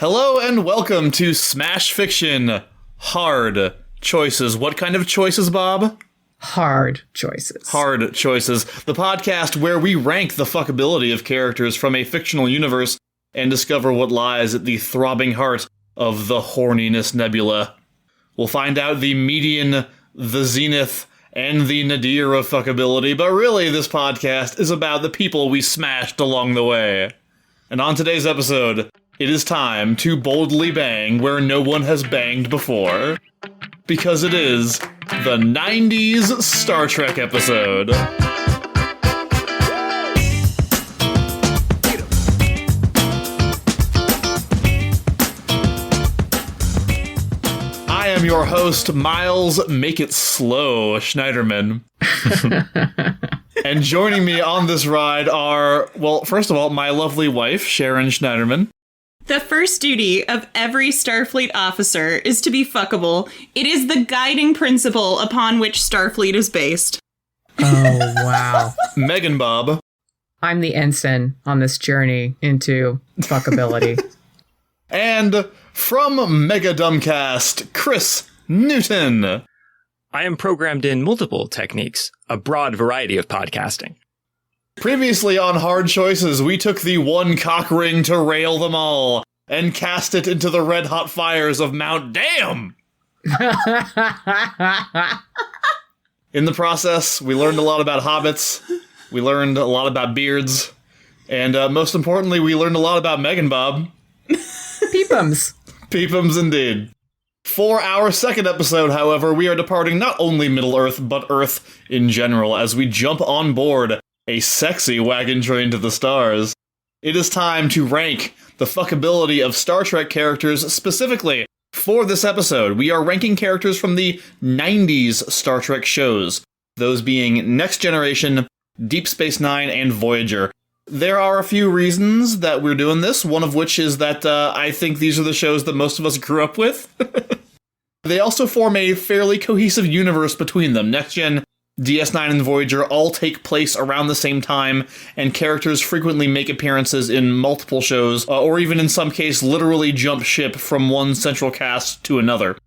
Hello and welcome to Smash Fiction Hard Choices. What kind of choices, Bob? Hard choices. Hard choices. The podcast where we rank the fuckability of characters from a fictional universe and discover what lies at the throbbing heart of the horniness nebula. We'll find out the median, the zenith, and the nadir of fuckability, but really this podcast is about the people we smashed along the way. And on today's episode, it is time to boldly bang where no one has banged before. Because it is the 90s Star Trek episode. I am your host, Miles Make It Slow Schneiderman. And joining me on this ride are, well, first of all, my lovely wife, Sharon Schneiderman. The first duty of every Starfleet officer is to be fuckable. It is the guiding principle upon which Starfleet is based. Oh, wow. MeganBob. I'm the ensign on this journey into fuckability. And from Mega Dumbcast, Kris Newton. I am programmed in multiple techniques, a broad variety of podcasting. Previously on Hard Choices, we took the one cock ring to rail them all and cast it into the red-hot fires of Mount Damn! In the process, we learned a lot about hobbits, we learned a lot about beards, and most importantly, we learned a lot about MeganBob. Peepums. Peepums indeed. For our second episode, however, we are departing not only Middle-earth, but Earth in general, as we jump on board a sexy wagon train to the stars. It is time to rank the fuckability of Star Trek characters. Specifically, for this episode, we are ranking characters from the 90s Star Trek shows, those being Next Generation, Deep Space Nine, and Voyager. There are a few reasons that we're doing this, one of which is that I think these are the shows that most of us grew up with. They also form a fairly cohesive universe between them. Next Gen, DS9 and Voyager all take place around the same time, and characters frequently make appearances in multiple shows, or even in some case literally jump ship from one central cast to another.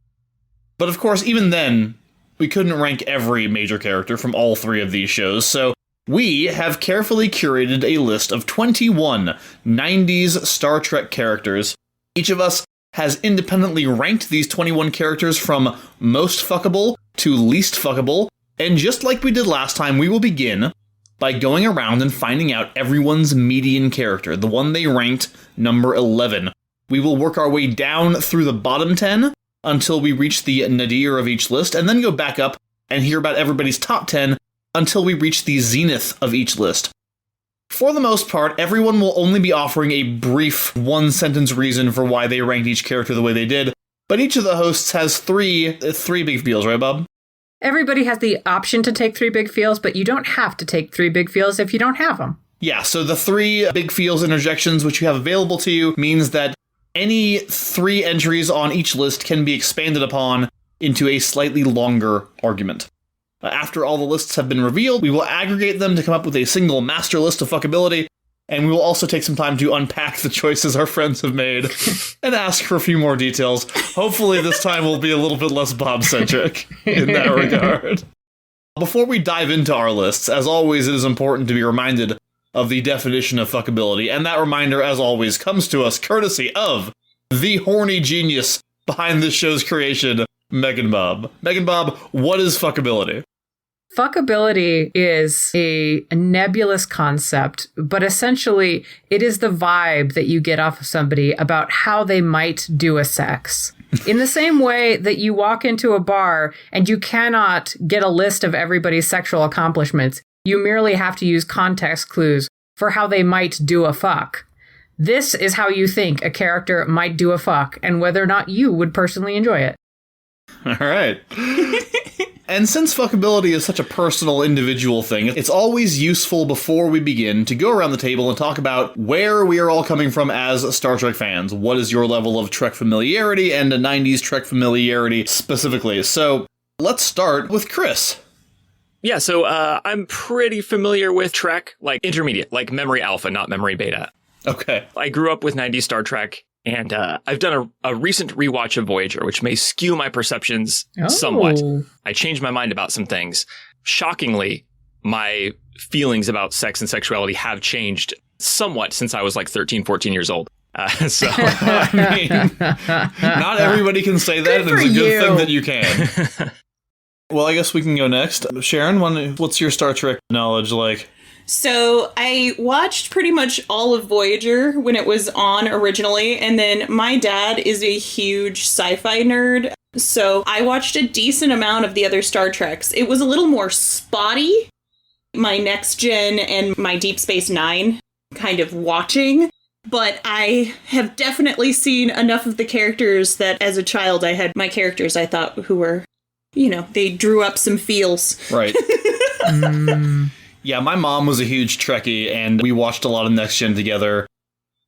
But of course, even then, we couldn't rank every major character from all three of these shows, so we have carefully curated a list of 21 90s Star Trek characters. Each of us has independently ranked these 21 characters from most fuckable to least fuckable. And just like we did last time, we will begin by going around and finding out everyone's median character, the one they ranked number 11. We will work our way down through the bottom 10 until we reach the nadir of each list, and then go back up and hear about everybody's top 10 until we reach the zenith of each list. For the most part, everyone will only be offering a brief one-sentence reason for why they ranked each character the way they did, but each of the hosts has three big feels, right, Bob? Everybody has the option to take 3 big feels, but you don't have to take 3 big feels if you don't have them. Yeah, so the 3 big feels interjections which you have available to you means that any 3 entries on each list can be expanded upon into a slightly longer argument. After all the lists have been revealed, we will aggregate them to come up with a single master list of fuckability, and we will also take some time to unpack the choices our friends have made and ask for a few more details. Hopefully this time will be a little bit less Bob-centric in that regard. Before we dive into our lists, as always, it is important to be reminded of the definition of fuckability, and that reminder, as always, comes to us courtesy of the horny genius behind this show's creation, MeganBob. MeganBob, what is fuckability? Fuckability is a nebulous concept, but essentially it is the vibe that you get off of somebody about how they might do a sex. In the same way that you walk into a bar and you cannot get a list of everybody's sexual accomplishments, you merely have to use context clues for how they might do a fuck. This is how you think a character might do a fuck and whether or not you would personally enjoy it. All right. And since fuckability is such a personal, individual thing, it's always useful before we begin to go around the table and talk about where we are all coming from as Star Trek fans. What is your level of Trek familiarity and a 90s Trek familiarity specifically? So let's start with Kris. Yeah, so I'm pretty familiar with Trek, like intermediate, like memory alpha, not memory beta. Okay. I grew up with 90s Star Trek, And I've done a recent rewatch of Voyager, which may skew my perceptions somewhat. I changed my mind about some things. Shockingly, my feelings about sex and sexuality have changed somewhat since I was like 13, 14 years old. So I mean, not everybody can say that, and it's a good thing that you can. Well, I guess we can go next. Sharon, what's your Star Trek knowledge like? So I watched pretty much all of Voyager when it was on originally, and then my dad is a huge sci-fi nerd, so I watched a decent amount of the other Star Treks. It was a little more spotty, my Next Gen and my Deep Space Nine kind of watching, but I have definitely seen enough of the characters that as a child I had my characters I thought who were, they drew up some feels. Right. Yeah, my mom was a huge Trekkie, and we watched a lot of Next Gen together.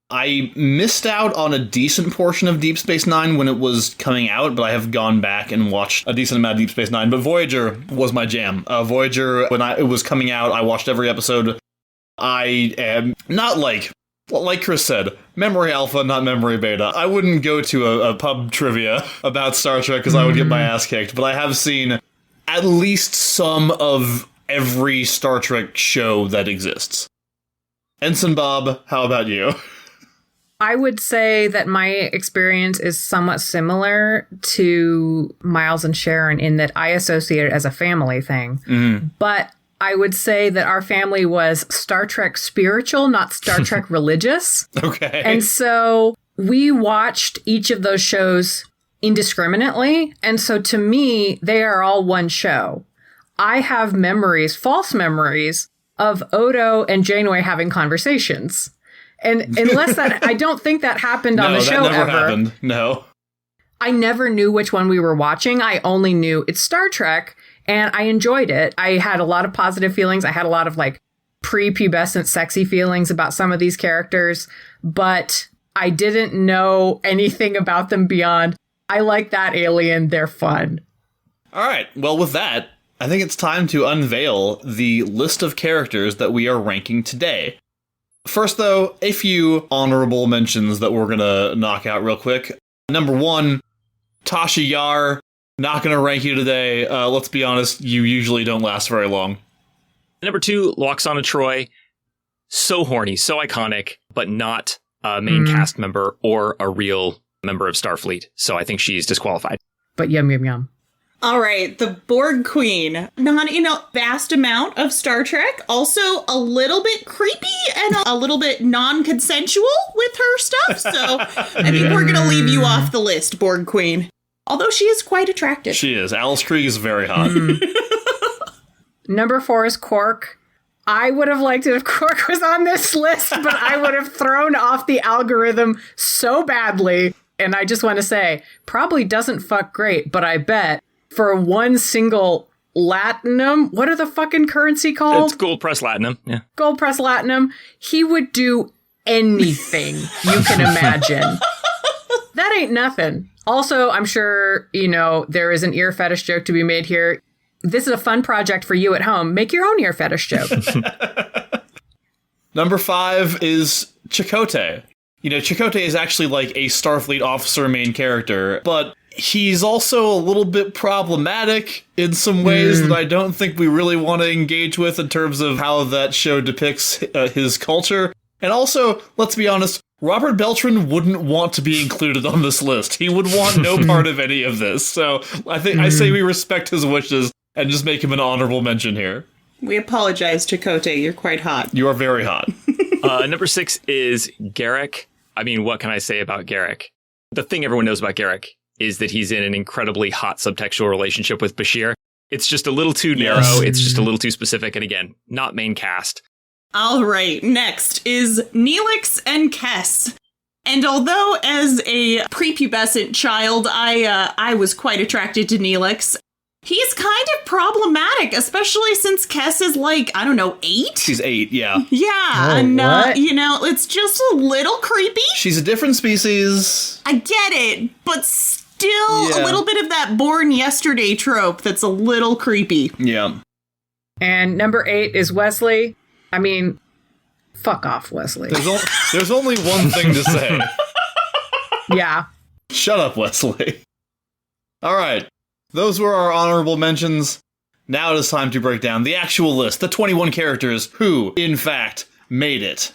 I missed out on a decent portion of Deep Space Nine when it was coming out, but I have gone back and watched a decent amount of Deep Space Nine. But Voyager was my jam. Voyager, when it was coming out, I watched every episode. I am not like Kris said, memory alpha, not memory beta. I wouldn't go to a pub trivia about Star Trek because I would get my ass kicked, but I have seen at least some of every Star Trek show that exists. Ensign Bob, how about you? I would say that my experience is somewhat similar to Miles and Sharon in that I associate it as a family thing. Mm-hmm. But I would say that our family was Star Trek spiritual, not Star Trek religious. Okay. And so we watched each of those shows indiscriminately. And so to me, they are all one show. I have memories, false memories, of Odo and Janeway having conversations. And unless that, I don't think that happened on the show that never ever. Happened. No. I never knew which one we were watching. I only knew it's Star Trek, and I enjoyed it. I had a lot of positive feelings. I had a lot of like prepubescent sexy feelings about some of these characters, but I didn't know anything about them beyond, I like that alien, they're fun. All right. Well, with that, I think it's time to unveil the list of characters that we are ranking today. First, though, a few honorable mentions that we're going to knock out real quick. Number 1, Tasha Yar. Not going to rank you today. Let's be honest, you usually don't last very long. Number 2, Loxana Troy. So horny, so iconic, but not a main cast member or a real member of Starfleet. So I think she's disqualified. But yum, yum, yum. All right, the Borg Queen. Not in a vast amount of Star Trek. Also a little bit creepy and a little bit non-consensual with her stuff. So I think we're going to leave you off the list, Borg Queen. Although she is quite attractive. She is. Alice Krige is very hot. Number 4 is Quark. I would have liked it if Quark was on this list, but I would have thrown off the algorithm so badly. And I just want to say, probably doesn't fuck great, but I bet for one single latinum, what are the fucking currency called? It's gold press latinum. Yeah. Gold press latinum. He would do anything you can imagine. That ain't nothing. Also, I'm sure, there is an ear fetish joke to be made here. This is a fun project for you at home. Make your own ear fetish joke. Number 5 is Chakotay. Chakotay is actually like a Starfleet officer main character, but he's also a little bit problematic in some ways that I don't think we really want to engage with in terms of how that show depicts his culture. And also, let's be honest, Robert Beltran wouldn't want to be included on this list. He would want no part of any of this. So I think I say we respect his wishes and just make him an honorable mention here. We apologize, Chakotay. You're quite hot. You are very hot. Number 6 is Garrick. I mean, what can I say about Garrick? The thing everyone knows about Garrick is that he's in an incredibly hot subtextual relationship with Bashir. It's just a little too narrow. Yes. It's just a little too specific. And again, not main cast. All right, next is Neelix and Kes. And although as a prepubescent child, I was quite attracted to Neelix, he's kind of problematic, especially since Kes is 8? She's 8, yeah. Yeah, it's just a little creepy. She's a different species. I get it, but still a little bit of that Born Yesterday trope that's a little creepy. Yeah. And number 8 is Wesley. I mean, fuck off, Wesley. There's only one thing to say. Yeah. Shut up, Wesley. All right. Those were our honorable mentions. Now it is time to break down the actual list, the 21 characters who, in fact, made it.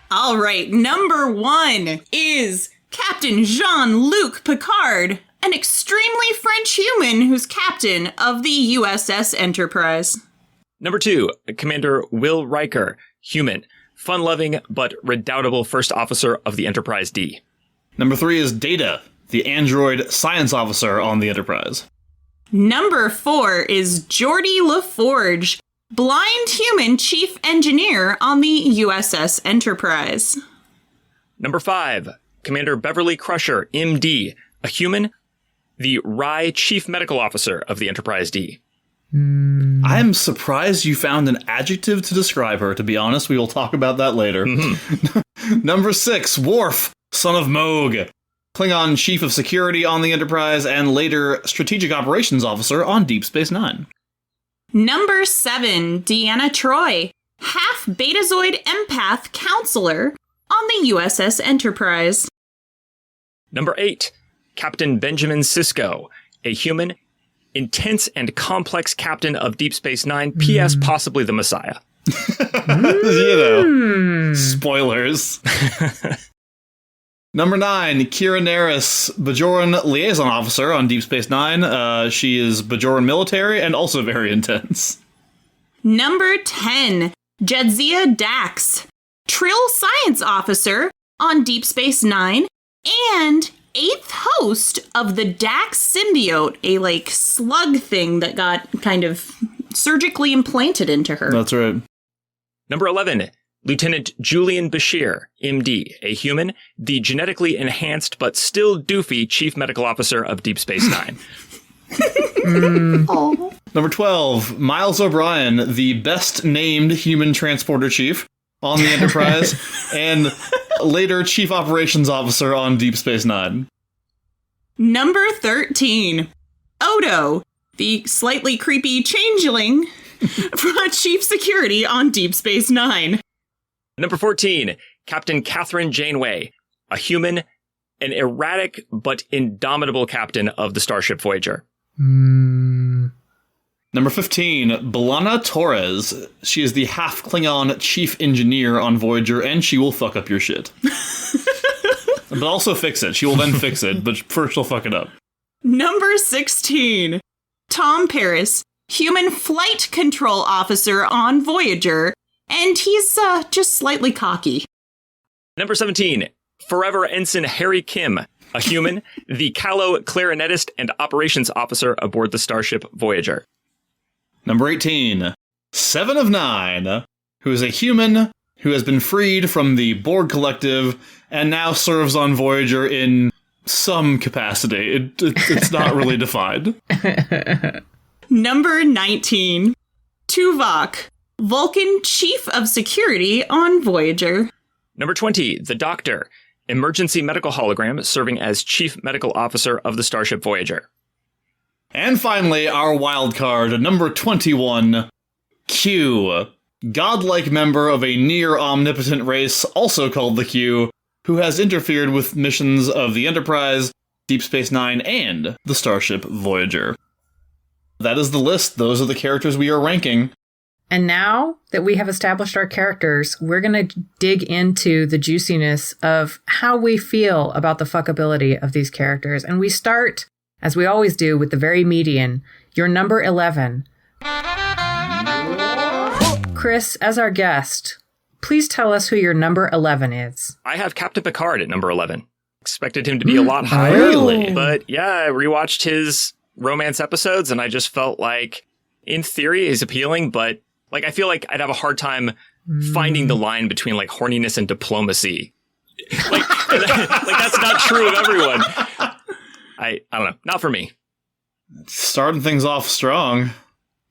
All right, number 1 is Captain Jean-Luc Picard, an extremely French human who's captain of the USS Enterprise. Number 2, Commander Will Riker, human, fun-loving but redoubtable first officer of the Enterprise D. Number 3 is Data, the android science officer on the Enterprise. Number 4 is Geordi LaForge, blind human chief engineer on the USS Enterprise. Number 5, Commander Beverly Crusher, MD, a human, the Rye chief medical officer of the Enterprise D. I am surprised you found an adjective to describe her, to be honest. We will talk about that later. Number 6, Worf, son of Moog, Klingon chief of security on the Enterprise and later strategic operations officer on Deep Space Nine. Number 7, Deanna Troi, half Betazoid empath counselor on the USS Enterprise. Number 8, Captain Benjamin Sisko, a human, intense and complex captain of Deep Space Nine, P.S. possibly the Messiah. Spoilers. Number 9, Kira Nerys, Bajoran liaison officer on Deep Space Nine. She is Bajoran military and also very intense. Number 10, Jadzia Dax, Trill science officer on Deep Space Nine and 8th host of the Dax symbiote, a slug thing that got kind of surgically implanted into her. That's right. Number 11, Lieutenant Julian Bashir, MD, a human, the genetically enhanced but still doofy chief medical officer of Deep Space Nine. Number 12, Miles O'Brien, the best named human transporter chief on the Enterprise and later chief operations officer on Deep Space Nine. Number 13, Odo, the slightly creepy changeling from chief security on Deep Space Nine. Number 14, Captain Catherine Janeway, a human, an erratic but indomitable captain of the Starship Voyager. Number 15, B'Elanna Torres. She is the half Klingon chief engineer on Voyager, and she will fuck up your shit. But also fix it. She will then fix it, but first she'll fuck it up. Number 16, Tom Paris, human flight control officer on Voyager, and he's just slightly cocky. Number 17, Forever Ensign Harry Kim, a human, the callow clarinetist and operations officer aboard the Starship Voyager. Number 18, Seven of Nine, who is a human who has been freed from the Borg Collective and now serves on Voyager in some capacity. It's not really defined. Number 19, Tuvok, Vulcan Chief of Security on Voyager. Number 20, the Doctor, emergency medical hologram serving as Chief Medical Officer of the Starship Voyager. And finally, our wild card, number 21, Q, godlike member of a near-omnipotent race, also called the Q, who has interfered with missions of the Enterprise, Deep Space Nine, and the Starship Voyager. That is the list. Those are the characters we are ranking. And now that we have established our characters, we're going to dig into the juiciness of how we feel about the fuckability of these characters. And we start, as we always do, with the very median, your number 11. Kris, as our guest, please tell us who your number 11 is. I have Captain Picard at number 11. Expected him to be a lot higher. Really? But yeah, I rewatched his romance episodes and I just felt like, in theory, he's appealing, but I feel like I'd have a hard time finding the line between horniness and diplomacy. That's not true of everyone. I don't know. Not for me. Starting things off strong.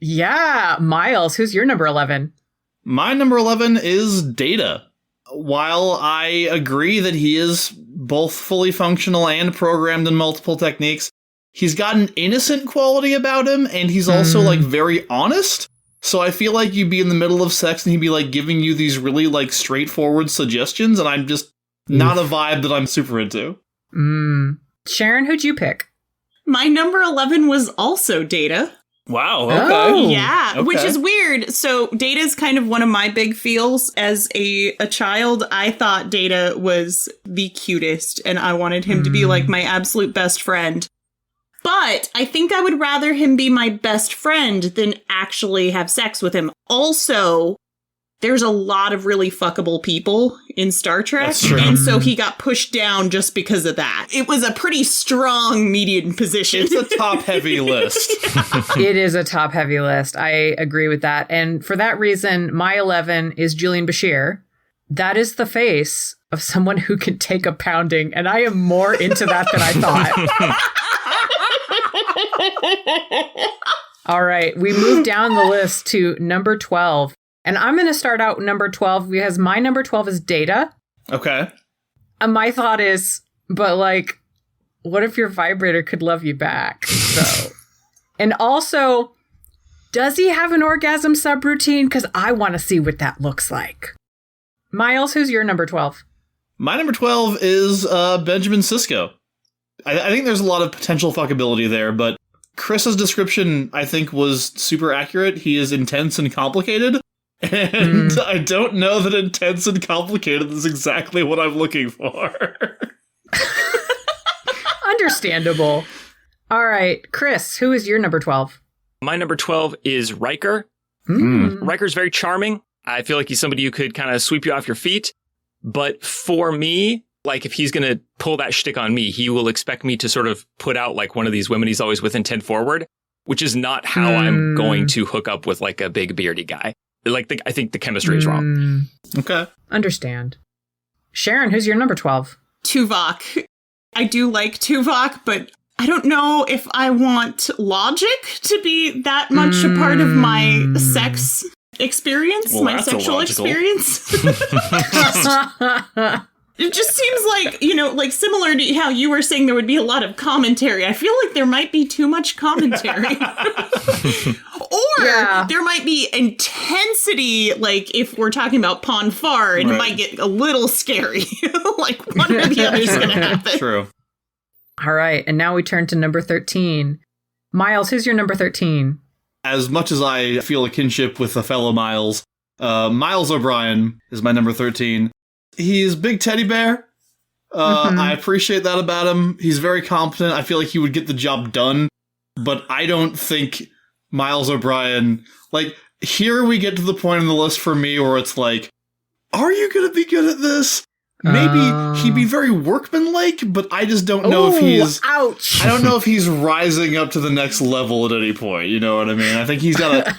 Yeah, Miles, who's your number 11? My number 11 is Data. While I agree that he is both fully functional and programmed in multiple techniques, he's got an innocent quality about him, and he's also very honest. So I feel like you'd be in the middle of sex and he'd be like giving you these really like straightforward suggestions, and I'm just not a vibe that I'm super into. Sharon, who'd you pick? My number 11 was also Data. Wow, okay. Oh. Yeah, Okay. which is weird. So Data is kind of one of my big feels. As a child, I thought Data was the cutest, and I wanted him to be like my absolute best friend. But I think I would rather him be my best friend than actually have sex with him. Also, there's a lot of really fuckable people in Star Trek. That's true. And so he got pushed down just because of that. It was a pretty strong median position. It's a top-heavy list. It is a top-heavy list. I agree with that. And for that reason, my 11 is Julian Bashir. That is the face of someone who can take a pounding, and I am more into that than I thought. All right, we move down the list to number 12. And I'm going to start out number 12 because my number 12 is Data. Okay. And my thought is, but like, what if your vibrator could love you back? So, and also, does he have an orgasm subroutine? Because I want to see what that looks like. Miles, who's your number 12? My number 12 is Benjamin Sisko. I think there's a lot of potential fuckability there, but Chris's description, I think, was super accurate. He is intense and complicated. And I don't know that intense and complicated is exactly what I'm looking for. Understandable. All right, Kris, who is your number 12? My number 12 is Riker. Riker's very charming. I feel like he's somebody who could kind of sweep you off your feet. But for me, like if he's going to pull that shtick on me, he will expect me to sort of put out like one of these women he's always with in 10 Forward, which is not how I'm going to hook up with like a big beardy guy. Like, I think the chemistry is wrong. Okay. Understand. Sharon, who's your number 12? Tuvok. I do like Tuvok, but I don't know if I want logic to be that much a part of my sex experience, Well, my that's sexual illogical. experience. It just seems like, you know, like similar to how you were saying there would be a lot of commentary. I feel like there might be too much commentary. Or there might be intensity, like if we're talking about Pon Farr, and it might get a little scary. Like one or the other is going to happen. True. All right, and now we turn to number 13. Miles, who's your number 13? As much as I feel a kinship with a fellow Miles, Miles O'Brien is my number 13. He's big teddy bear. I appreciate that about him. He's very competent. I feel like he would get the job done. But I don't think Miles O'Brien... Like, here we get to the point in the list for me where it's like, are you going to be good at this? Maybe he'd be very workmanlike, but I just don't know if he's... Ouch! I don't know if he's rising up to the next level at any point. You know what I mean? I think he's got a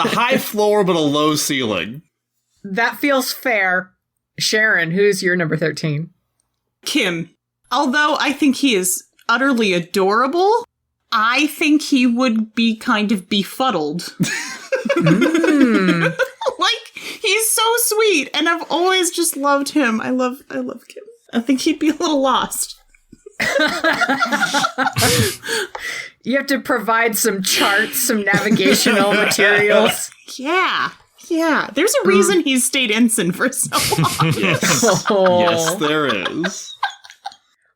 high floor but a low ceiling. That feels fair. Sharon, who's your number 13? Kim. Although I think he is utterly adorable, I think he would be kind of befuddled. Like, he's so sweet, and I've always just loved him. I love Kim. I think he'd be a little lost. You have to provide some charts, some navigational materials. Yeah. There's a reason he's stayed ensign for so long. Yes. Oh. Yes, there is.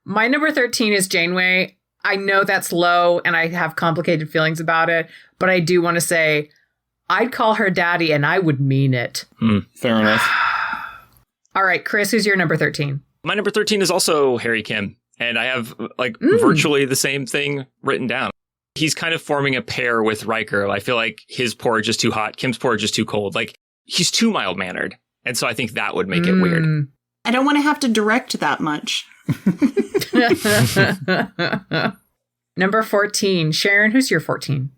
My number 13 is Janeway. I know that's low, and I have complicated feelings about it, but I do want to say I'd call her daddy, and I would mean it. Fair enough. All right, Kris, who's your number 13? My number 13 is also Harry Kim, and I have like virtually the same thing written down. He's kind of forming a pair with Riker. I feel like his porridge is too hot, Kim's porridge is too cold. Like, he's too mild-mannered, and so I think that would make it weird. I don't want to have to direct that much. Number 14. Sharon, who's your 14?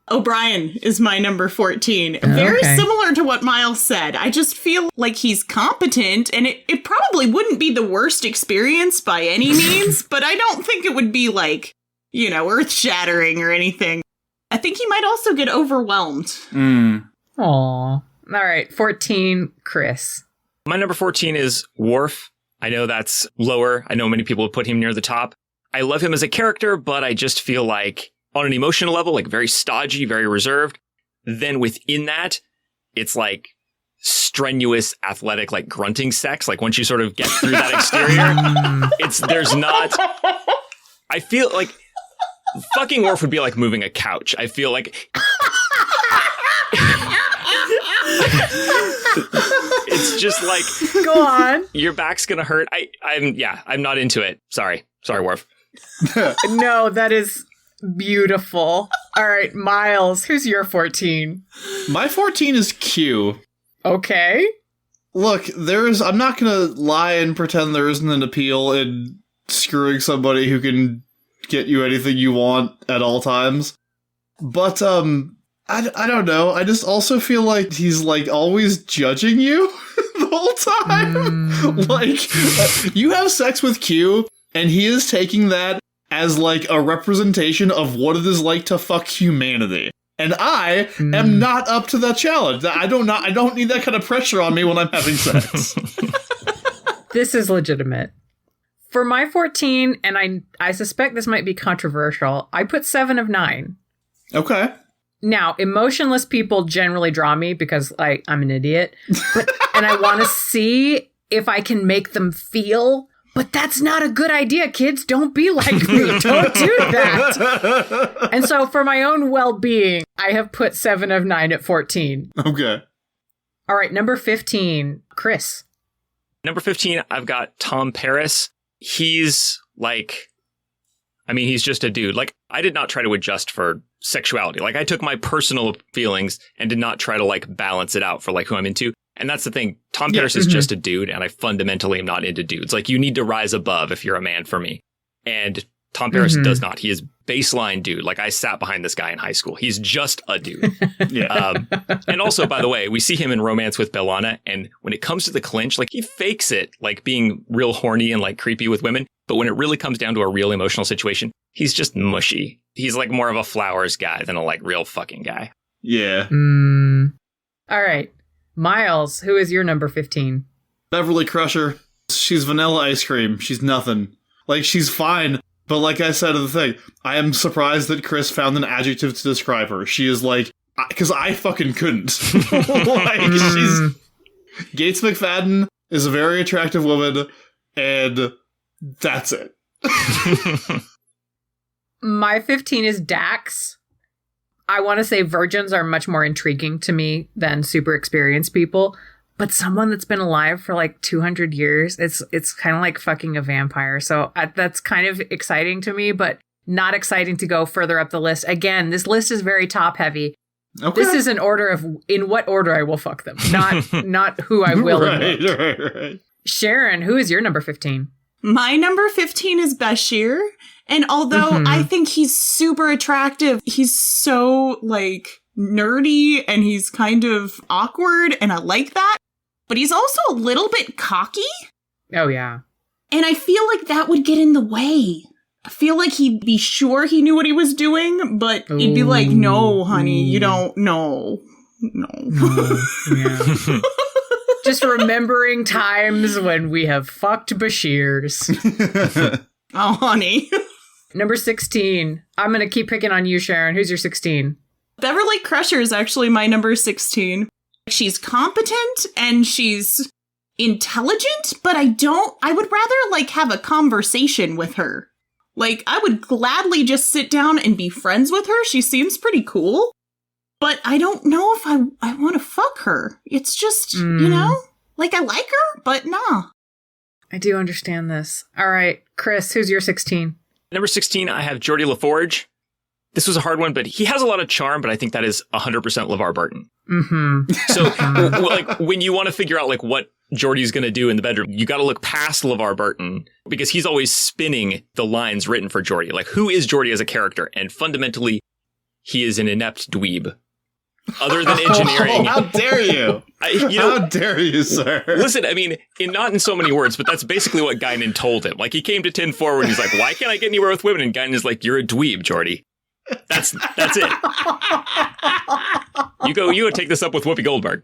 O'Brien is my number 14. Very similar to what Miles said. I just feel like he's competent, and it probably wouldn't be the worst experience by any means, but I don't think it would be like, you know, earth-shattering or anything. I think he might also get overwhelmed. Aw. All right, 14, Kris. My number 14 is Worf. I know that's lower. I know many people have put him near the top. I love him as a character, but I just feel like on an emotional level, like very stodgy, very reserved. then within that, it's like strenuous, athletic, like grunting sex. Like once you sort of get through that exterior, there's not, I feel like fucking Worf would be like moving a couch. I feel like it's just like, go on. Your back's gonna hurt. I'm not into it. Sorry, Worf. No, that is beautiful. All right, Miles, who's your 14? My 14 is Q. Okay. Look, I'm not gonna lie and pretend there isn't an appeal in screwing somebody who can get you anything you want at all times. But, I don't know. I just also feel like he's, like, always judging you the whole time. Like, you have sex with Q, and he is taking that as, like, a representation of what it is like to fuck humanity. And I am not up to that challenge. I don't need that kind of pressure on me when I'm having sex. This is legitimate. For my 14, and I suspect this might be controversial, I put 7 of 9. Okay. Now, emotionless people generally draw me because I'm an idiot. And I want to see if I can make them feel. But that's not a good idea, kids. Don't be like me. Don't do that. And so for my own well-being, I have put 7 of 9 at 14. Okay. All right, number 15, Kris. Number 15, I've got Tom Paris. He's like, he's just a dude. Like, I did not try to adjust for sexuality. Like, I took my personal feelings and did not try to, like, balance it out for, like, who I'm into. And that's the thing. Tom Paris is just a dude, and I fundamentally am not into dudes. Like, you need to rise above if you're a man for me. And Tom Paris does not. He is baseline dude. Like, I sat behind this guy in high school. He's just a dude. And also, by the way, we see him in Romance with Bellana, and when it comes to the clinch, like, he fakes it, like, being real horny and, like, creepy with women. But when it really comes down to a real emotional situation, he's just mushy. He's, like, more of a flowers guy than a, like, real fucking guy. Yeah. All right. Miles, who is your number 15? Beverly Crusher. She's vanilla ice cream. She's nothing. Like, she's fine. But like I said in the thing, I am surprised that Kris found an adjective to describe her. She is like, because I fucking couldn't. Like, Gates McFadden is a very attractive woman, and that's it. My 15 is Dax. I want to say virgins are much more intriguing to me than super experienced people, but someone that's been alive for like 200 years, it's kind of like fucking a vampire. So that's kind of exciting to me, but not exciting to go further up the list. Again, this list is very top heavy. Okay. This is an order of in what order I will fuck them, not who I will. Right. Sharon, who is your number 15? My number 15 is Bashir. And although I think he's super attractive, he's so, like, nerdy and he's kind of awkward, and I like that. But he's also a little bit cocky. Oh, yeah. And I feel like that would get in the way. I feel like he'd be sure he knew what he was doing, but he'd be like, no, honey, you don't know. No. Yeah. Just remembering times when we have fucked Bashirs. Oh, honey. Number 16. I'm going to keep picking on you, Sharon. Who's your 16? Beverly Crusher is actually my number 16. She's competent and she's intelligent, but I would rather, like, have a conversation with her. Like, I would gladly just sit down and be friends with her. She seems pretty cool. But I don't know if I want to fuck her. It's just, you know, like, I like her, but nah. I do understand this. All right, Kris, who's your 16? Number 16, I have Geordie LaForge. This was a hard one, but he has a lot of charm, but I think that is 100% LeVar Burton. So, like, when you want to figure out, like, what Geordie's going to do in the bedroom, you got to look past LeVar Burton because he's always spinning the lines written for Geordie. Like, who is Geordie as a character? And fundamentally, he is an inept dweeb. Other than engineering. How dare you? How dare you, sir? Listen, I mean, not in so many words, but that's basically what Guinan told him. Like, he came to 10 Forward, he's like, why can't I get anywhere with women? And Guinan is like, you're a dweeb, Geordie. That's it. You go take this up with Whoopi Goldberg.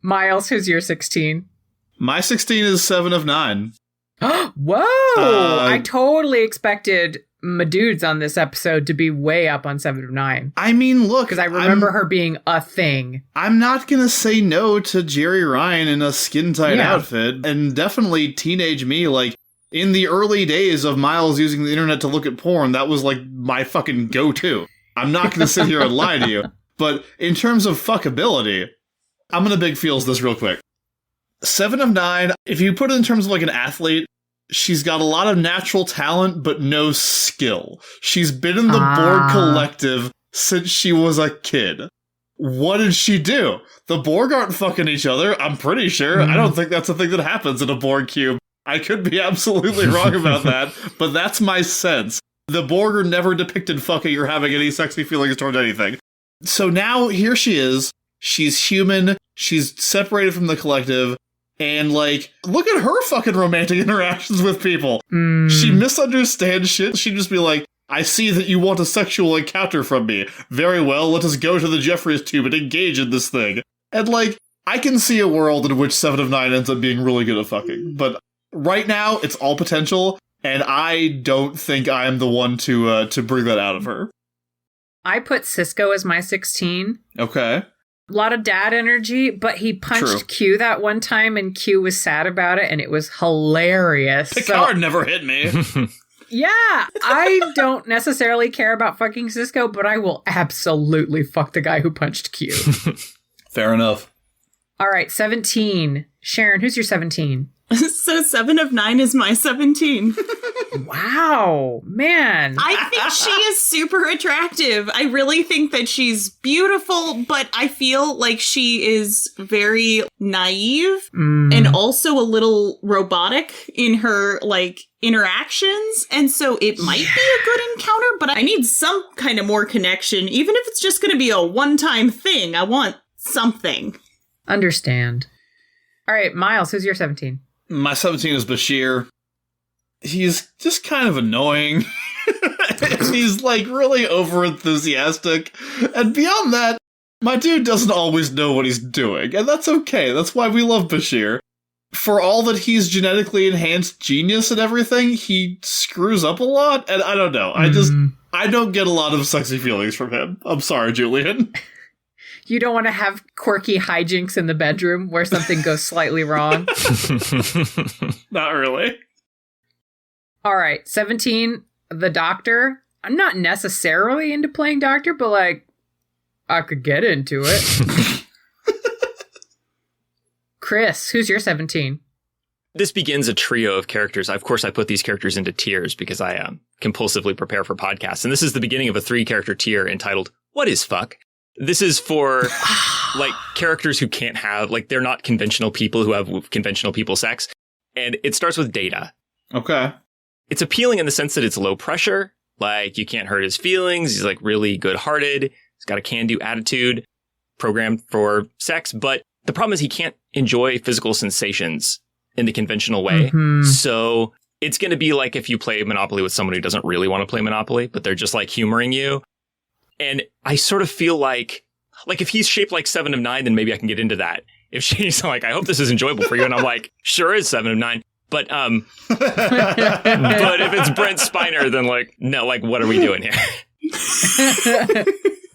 Miles, who's your 16? My 16 is 7 of 9. Whoa! I totally expected my dudes on this episode to be way up on 7 of 9. I mean, look. Because I remember her being a thing. I'm not going to say no to Jerry Ryan in a skin-tight outfit. And definitely teenage me, like, in the early days of Miles using the internet to look at porn, that was, like, my fucking go-to. I'm not going to sit here and lie to you. But in terms of fuckability, I'm going to big feels this real quick. 7 of 9, if you put it in terms of, like, an athlete, she's got a lot of natural talent, but no skill. She's been in the Borg Collective since she was a kid. What did she do? The Borg aren't fucking each other, I'm pretty sure. I don't think that's a thing that happens in a Borg cube. I could be absolutely wrong about that, but that's my sense. The Borg are never depicted fucking or having any sexy feelings towards anything. So now, here she is. She's human. She's separated from the collective. And, like, look at her fucking romantic interactions with people. She misunderstands shit. She'd just be like, I see that you want a sexual encounter from me. Very well, let us go to the Jeffries tube and engage in this thing. And, like, I can see a world in which 7 of 9 ends up being really good at fucking. But right now, it's all potential, and I don't think I'm the one to bring that out of her. I put Cisco as my 16. Okay. A lot of dad energy, but he punched Q that one time, and Q was sad about it, and it was hilarious. Picard never hit me. Yeah, I don't necessarily care about fucking Cisco, but I will absolutely fuck the guy who punched Q. Fair enough. All right, 17. Sharon, who's your 17? So 7 of 9 is my 17. Wow, man. I think she is super attractive. I really think that she's beautiful, but I feel like she is very naive and also a little robotic in her, like, interactions. And so it might be a good encounter, but I need some kind of more connection. Even if it's just going to be a one-time thing, I want something. Understand. All right, Miles, who's your 17? My 17 is Bashir. He's just kind of annoying. He's, like, really over-enthusiastic. And beyond that, my dude doesn't always know what he's doing. And that's okay. That's why we love Bashir. For all that he's genetically enhanced genius and everything, he screws up a lot. And I don't know. I don't get a lot of sexy feelings from him. I'm sorry, Julian. You don't want to have quirky hijinks in the bedroom where something goes slightly wrong? Not really. All right, 17, the Doctor. I'm not necessarily into playing Doctor, but, like, I could get into it. Kris, who's your 17? This begins a trio of characters. Of course, I put these characters into tiers because I compulsively prepare for podcasts. And this is the beginning of a 3-character tier entitled, What is Fuck? This is for, like, characters who can't have, like, they're not conventional people who have conventional people sex. And it starts with Data. Okay. It's appealing in the sense that it's low pressure. Like, you can't hurt his feelings. He's, like, really good-hearted. He's got a can-do attitude, programmed for sex. But the problem is he can't enjoy physical sensations in the conventional way. So it's going to be like if you play Monopoly with someone who doesn't really want to play Monopoly, but they're just, like, humoring you. And I sort of feel like if he's shaped like 7 of 9, then maybe I can get into that. If she's like, I hope this is enjoyable for you. And I'm like, sure is 7 of 9. But but if it's Brent Spiner, then, like, no, like, what are we doing here?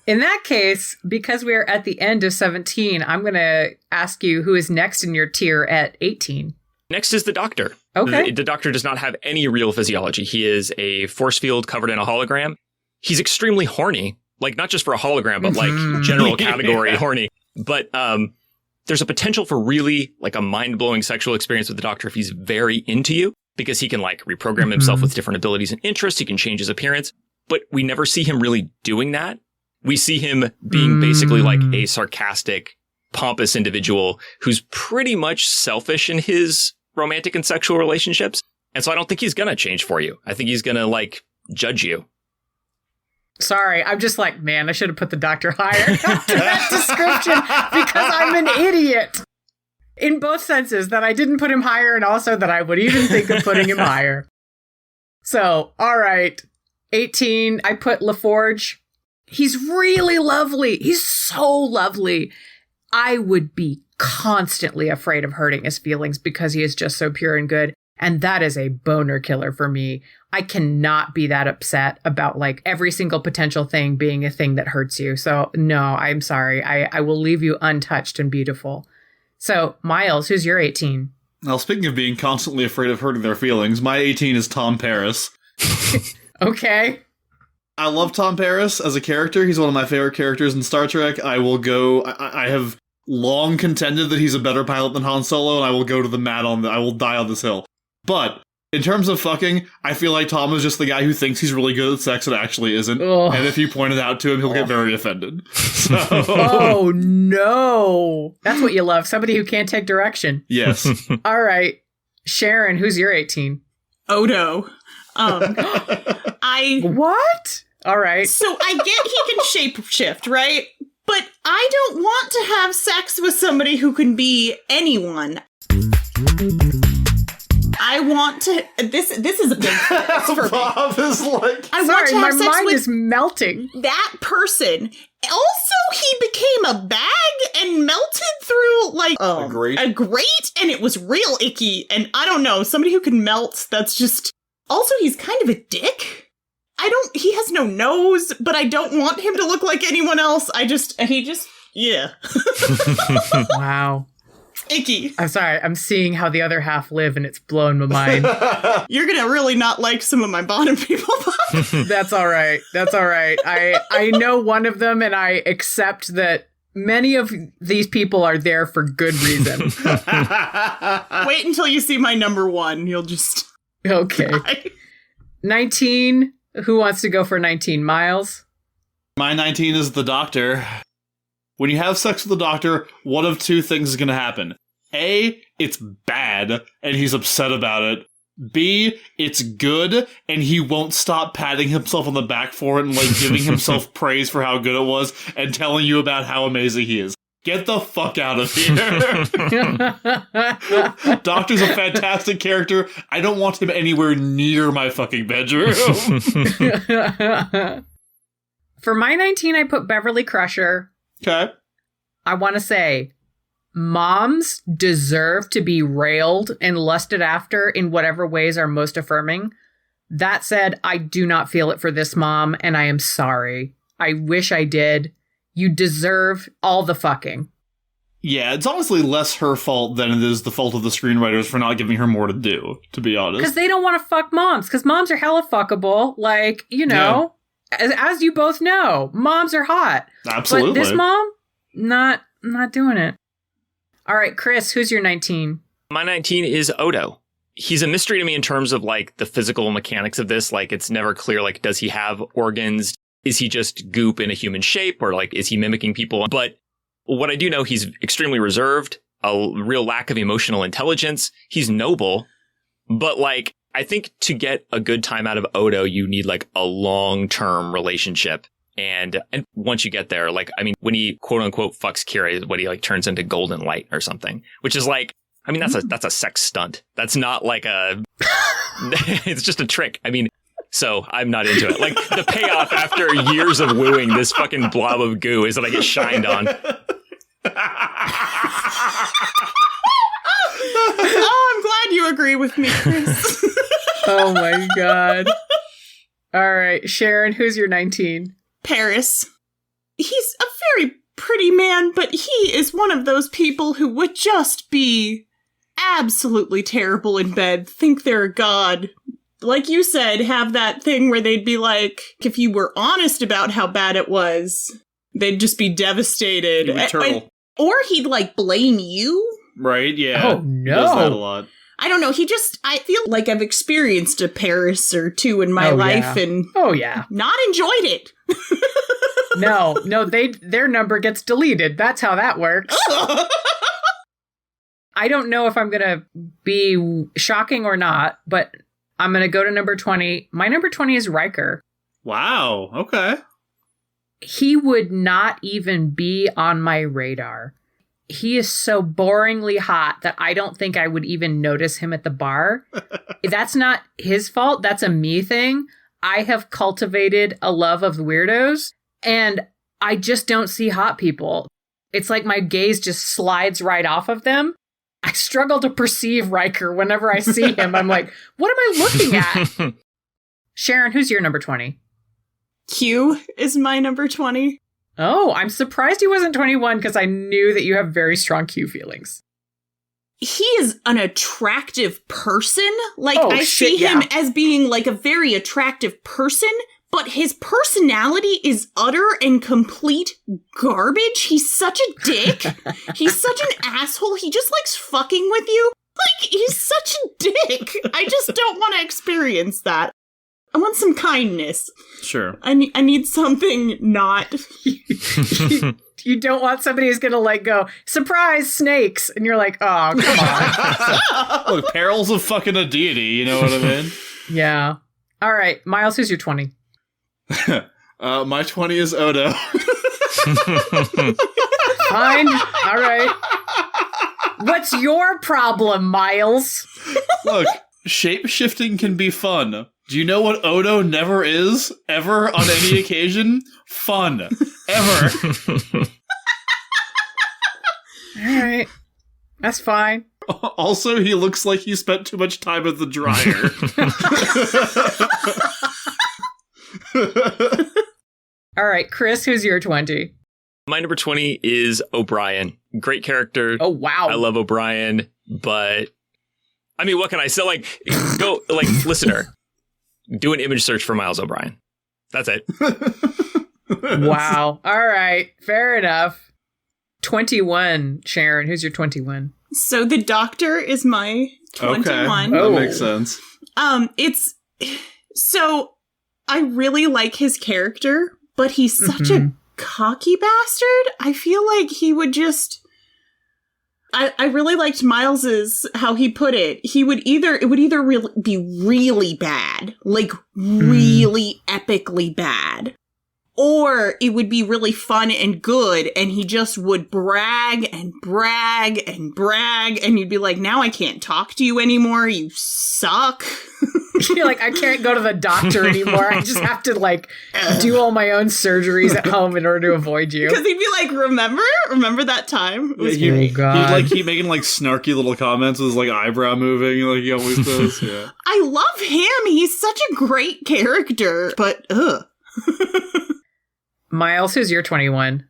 In that case, because we're at the end of 17, I'm going to ask you who is next in your tier at 18. Next is the Doctor. Okay. The Doctor does not have any real physiology. He is a force field covered in a hologram. He's extremely horny. Like, not just for a hologram, but, like, general category horny. But there's a potential for really, like, a mind-blowing sexual experience with the Doctor if he's very into you, because he can, like, reprogram himself with different abilities and interests. He can change his appearance. But we never see him really doing that. We see him being basically, like, a sarcastic, pompous individual who's pretty much selfish in his romantic and sexual relationships. And so I don't think he's going to change for you. I think he's going to, like, judge you. Sorry, I'm just like, man, I should have put the Doctor higher after that description because I'm an idiot. In both senses, that I didn't put him higher and also that I would even think of putting him higher. So, all right, 18, I put LaForge. He's really lovely. He's so lovely. I would be constantly afraid of hurting his feelings because he is just so pure and good. And that is a boner killer for me. I cannot be that upset about like every single potential thing being a thing that hurts you. So no, I'm sorry. I will leave you untouched and beautiful. So Miles, who's your 18? Well, speaking of being constantly afraid of hurting their feelings, my 18 is Tom Paris. Okay. I love Tom Paris as a character. He's one of my favorite characters in Star Trek. I have long contended that he's a better pilot than Han Solo, and I will go to the mat I will die on this hill. But in terms of fucking, I feel like Tom is just the guy who thinks he's really good at sex and actually isn't. Ugh. And if you point it out to him, he'll get very offended. So, Oh, no. That's what you love. Somebody who can't take direction. yes. All right. Sharon, who's your 18? Odo. What? All right. So I get he can shapeshift, right? But I don't want to have sex with somebody who can be anyone. I want to. This is a big flex for me. Bob is like, I want Sorry, to my have sex mind with is melting. that person. Also, he became a bag and melted through like A grate? and it was real icky. And I don't know, somebody who can melt. That's just. Also, he's kind of a dick. He has no nose, but I don't want him to look like anyone else. Yeah. Wow. Icky. I'm sorry. I'm seeing how the other half live, and it's blowing my mind. You're gonna really not like some of my bottom people. That's all right. That's all right. I know one of them, and I accept that many of these people are there for good reason. Wait until you see my number one. You'll just... Okay. 19. Who wants to go for 19? Miles? My 19 is the doctor. When you have sex with the doctor, one of two things is going to happen. A, it's bad, and he's upset about it. B, it's good, and he won't stop patting himself on the back for it and like giving himself praise for how good it was and telling you about how amazing he is. Get the fuck out of here. Doctor's a fantastic character. I don't want him anywhere near my fucking bedroom. For my 19, I put Beverly Crusher. Okay. I want to say, moms deserve to be railed and lusted after in whatever ways are most affirming. That said, I do not feel it for this mom, and I am sorry. I wish I did. You deserve all the fucking. Yeah, it's honestly less her fault than it is the fault of the screenwriters for not giving her more to do, to be honest. Because they don't want to fuck moms, because moms are hella fuckable. Like, you know, as you both know, moms are hot. Absolutely. But this mom, not doing it. All right, Kris, who's your 19? My 19 is Odo. He's a mystery to me in terms of like the physical mechanics of this. Like, it's never clear, like, does he have organs? Is he just goop in a human shape, or like, is he mimicking people? But what I do know, he's extremely reserved, a real lack of emotional intelligence. He's noble, but like, I think to get a good time out of Odo, you need like a long-term relationship. And once you get there, like, I mean, when he quote unquote fucks Kira, what he like turns into golden light or something, which is like, I mean, that's a sex stunt. That's not like it's just a trick. I mean, so I'm not into it. Like, the payoff after years of wooing this fucking blob of goo is that I get shined on. Oh, I'm glad you agree with me, Kris. Oh my God. All right, Sharon, who's your 19? Paris. He's a very pretty man, but he is one of those people who would just be absolutely terrible in bed, think they're a god. Like you said, have that thing where they'd be like, if you were honest about how bad it was, they'd just be devastated. Or he'd like blame you. Right, yeah. Oh, no. He does that a lot. I don't know. I feel like I've experienced a Paris or two in my life and not enjoyed it. No, their number gets deleted. That's how that works. I don't know if I'm going to be shocking or not, but I'm going to go to number 20. My number 20 is Riker. Wow, okay. He would not even be on my radar. He is so boringly hot that I don't think I would even notice him at the bar. That's not his fault. That's a me thing. I have cultivated a love of weirdos, and I just don't see hot people. It's like my gaze just slides right off of them. I struggle to perceive Riker whenever I see him. I'm like, what am I looking at? Sharon, who's your number 20? Q is my number 20. Oh, I'm surprised he wasn't 21 because I knew that you have very strong Q feelings. He is an attractive person. Like, I see him as being like a very attractive person, but his personality is utter and complete garbage. He's such a dick. He's such an asshole. He just likes fucking with you. Like, he's such a dick. I just don't want to experience that. I want some kindness. Sure. I need something not... You don't want somebody who's going to, like, go, surprise, snakes! And you're like, oh, come on. Look, perils of fucking a deity, you know what I mean? Yeah. All right, Miles, who's your 20? My 20 is Odo. Fine. All right. What's your problem, Miles? Look, shape-shifting can be fun. Do you know what Odo never is? Ever, on any occasion? Fun. Ever. Alright. That's fine. Also, he looks like he spent too much time at the dryer. Alright, Kris, who's your 20? My number 20 is O'Brien. Great character. Oh, wow. I love O'Brien, but... I mean, what can I say? Like, go, like, listener, do an image search for Miles O'Brien. That's it. Wow. All right. Fair enough. 21. Sharon, who's your 21? So the Doctor is my 21. Okay. That makes sense. It's... So, I really like his character, but he's such a cocky bastard. I feel like he would just... I really liked Miles's, how he put it. It would either be really bad, like really epically bad, or it would be really fun and good, and he just would brag and brag and brag, and you'd be like, now I can't talk to you anymore, you suck. You're like, I can't go to the doctor anymore. I just have to, like, do all my own surgeries at home in order to avoid you. Because he'd be like, remember that time? He'd like keep making like snarky little comments with his like eyebrow moving like he always does. Yeah. I love him. He's such a great character. But Miles, who's your 21?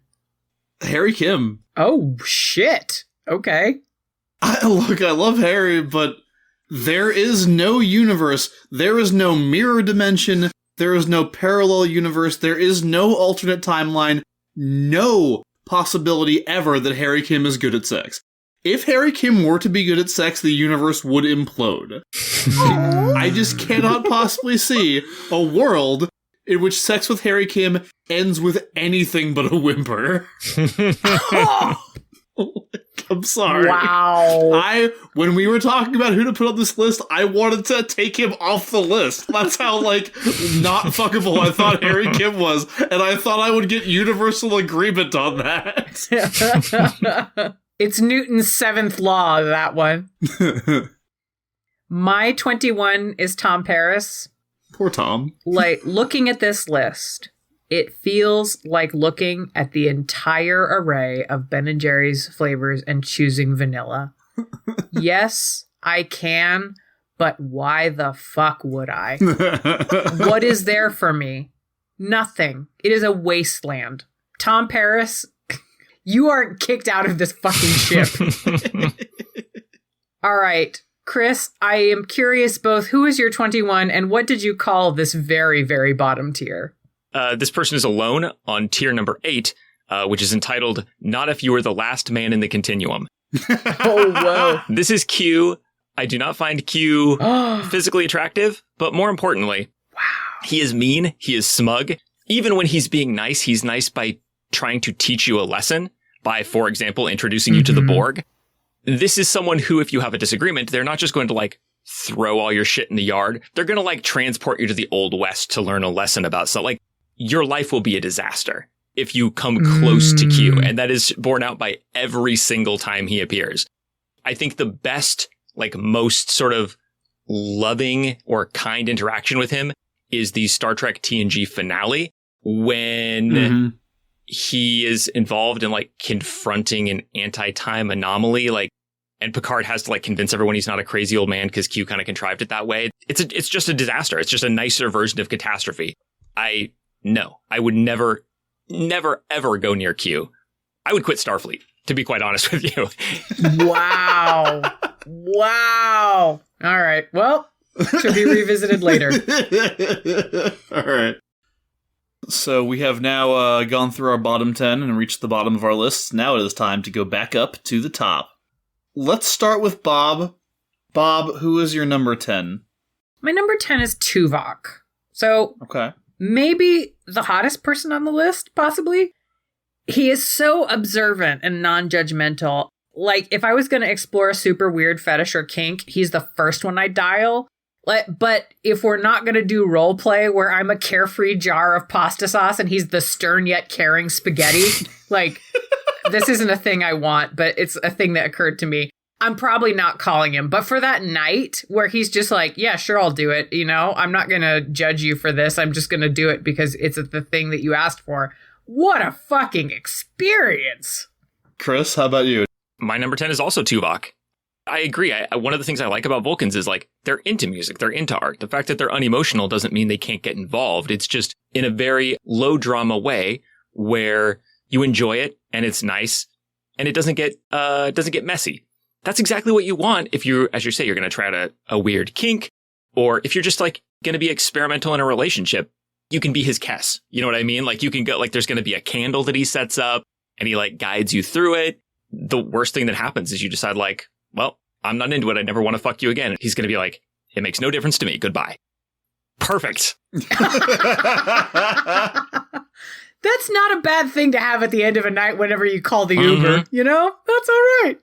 Harry Kim. Oh shit. Okay. I love Harry, but there is no universe. There is no mirror dimension. There is no parallel universe. There is no alternate timeline. No possibility ever that Harry Kim is good at sex. If Harry Kim were to be good at sex, the universe would implode. I just cannot possibly see a world in which sex with Harry Kim ends with anything but a whimper. I'm sorry. Wow. When we were talking about who to put on this list, I wanted to take him off the list. That's how, like, not fuckable I thought Harry Kim was, and I thought I would get universal agreement on that. It's Newton's 7th law, that one. My 21 is Tom Paris. Poor Tom. Like, looking at this list, it feels like looking at the entire array of Ben & Jerry's flavors and choosing vanilla. Yes, I can, but why the fuck would I? What is there for me? Nothing. It is a wasteland. Tom Paris, you are kicked out of this fucking ship. All right, Kris, I am curious both who is your 21 and what did you call this very, very bottom tier? This person is alone on tier number 8, which is entitled, Not If You Were the Last Man in the Continuum. Oh, whoa. This is Q. I do not find Q physically attractive, but more importantly, he is mean, he is smug. Even when he's being nice, he's nice by trying to teach you a lesson, by, for example, introducing you to the Borg. This is someone who, if you have a disagreement, they're not just going to, like, throw all your shit in the yard. They're going to, like, transport you to the Old West to learn a lesson about something. Like, your life will be a disaster if you come close to Q. And that is borne out by every single time he appears. I think the best, like, most sort of loving or kind interaction with him is the Star Trek TNG finale when he is involved in, like, confronting an anti-time anomaly. Like, and Picard has to like convince everyone he's not a crazy old man because Q kind of contrived it that way. It's just a disaster. It's just a nicer version of catastrophe. I would never, ever go near Q. I would quit Starfleet, to be quite honest with you. Wow. Wow. All right. Well, to be revisited later. All right. So we have now gone through our bottom 10 and reached the bottom of our lists. Now it is time to go back up to the top. Let's start with Bob. Bob, who is your number 10? My number 10 is Tuvok. So okay, maybe the hottest person on the list, possibly. He is so observant and non-judgmental. Like, if I was going to explore a super weird fetish or kink, he's the first one I'd dial. But if we're not going to do role play where I'm a carefree jar of pasta sauce and he's the stern yet caring spaghetti, like, this isn't a thing I want, but it's a thing that occurred to me. I'm probably not calling him. But for that night where he's just like, yeah, sure, I'll do it. You know, I'm not going to judge you for this. I'm just going to do it because it's the thing that you asked for. What a fucking experience. Kris, how about you? My number 10 is also Tuvok. I agree. One of the things I like about Vulcans is like they're into music, they're into art. The fact that they're unemotional doesn't mean they can't get involved. It's just in a very low drama way where you enjoy it and it's nice and it doesn't get messy. That's exactly what you want if you, as you say, you're going to try out a weird kink, or if you're just like going to be experimental in a relationship, you can be his Kess. You know what I mean? Like you can go, like there's going to be a candle that he sets up and he like guides you through it. The worst thing that happens is you decide like, well, I'm not into it. I never want to fuck you again. He's going to be like, it makes no difference to me. Goodbye. Perfect. That's not a bad thing to have at the end of a night whenever you call the Uber. You know? That's all right.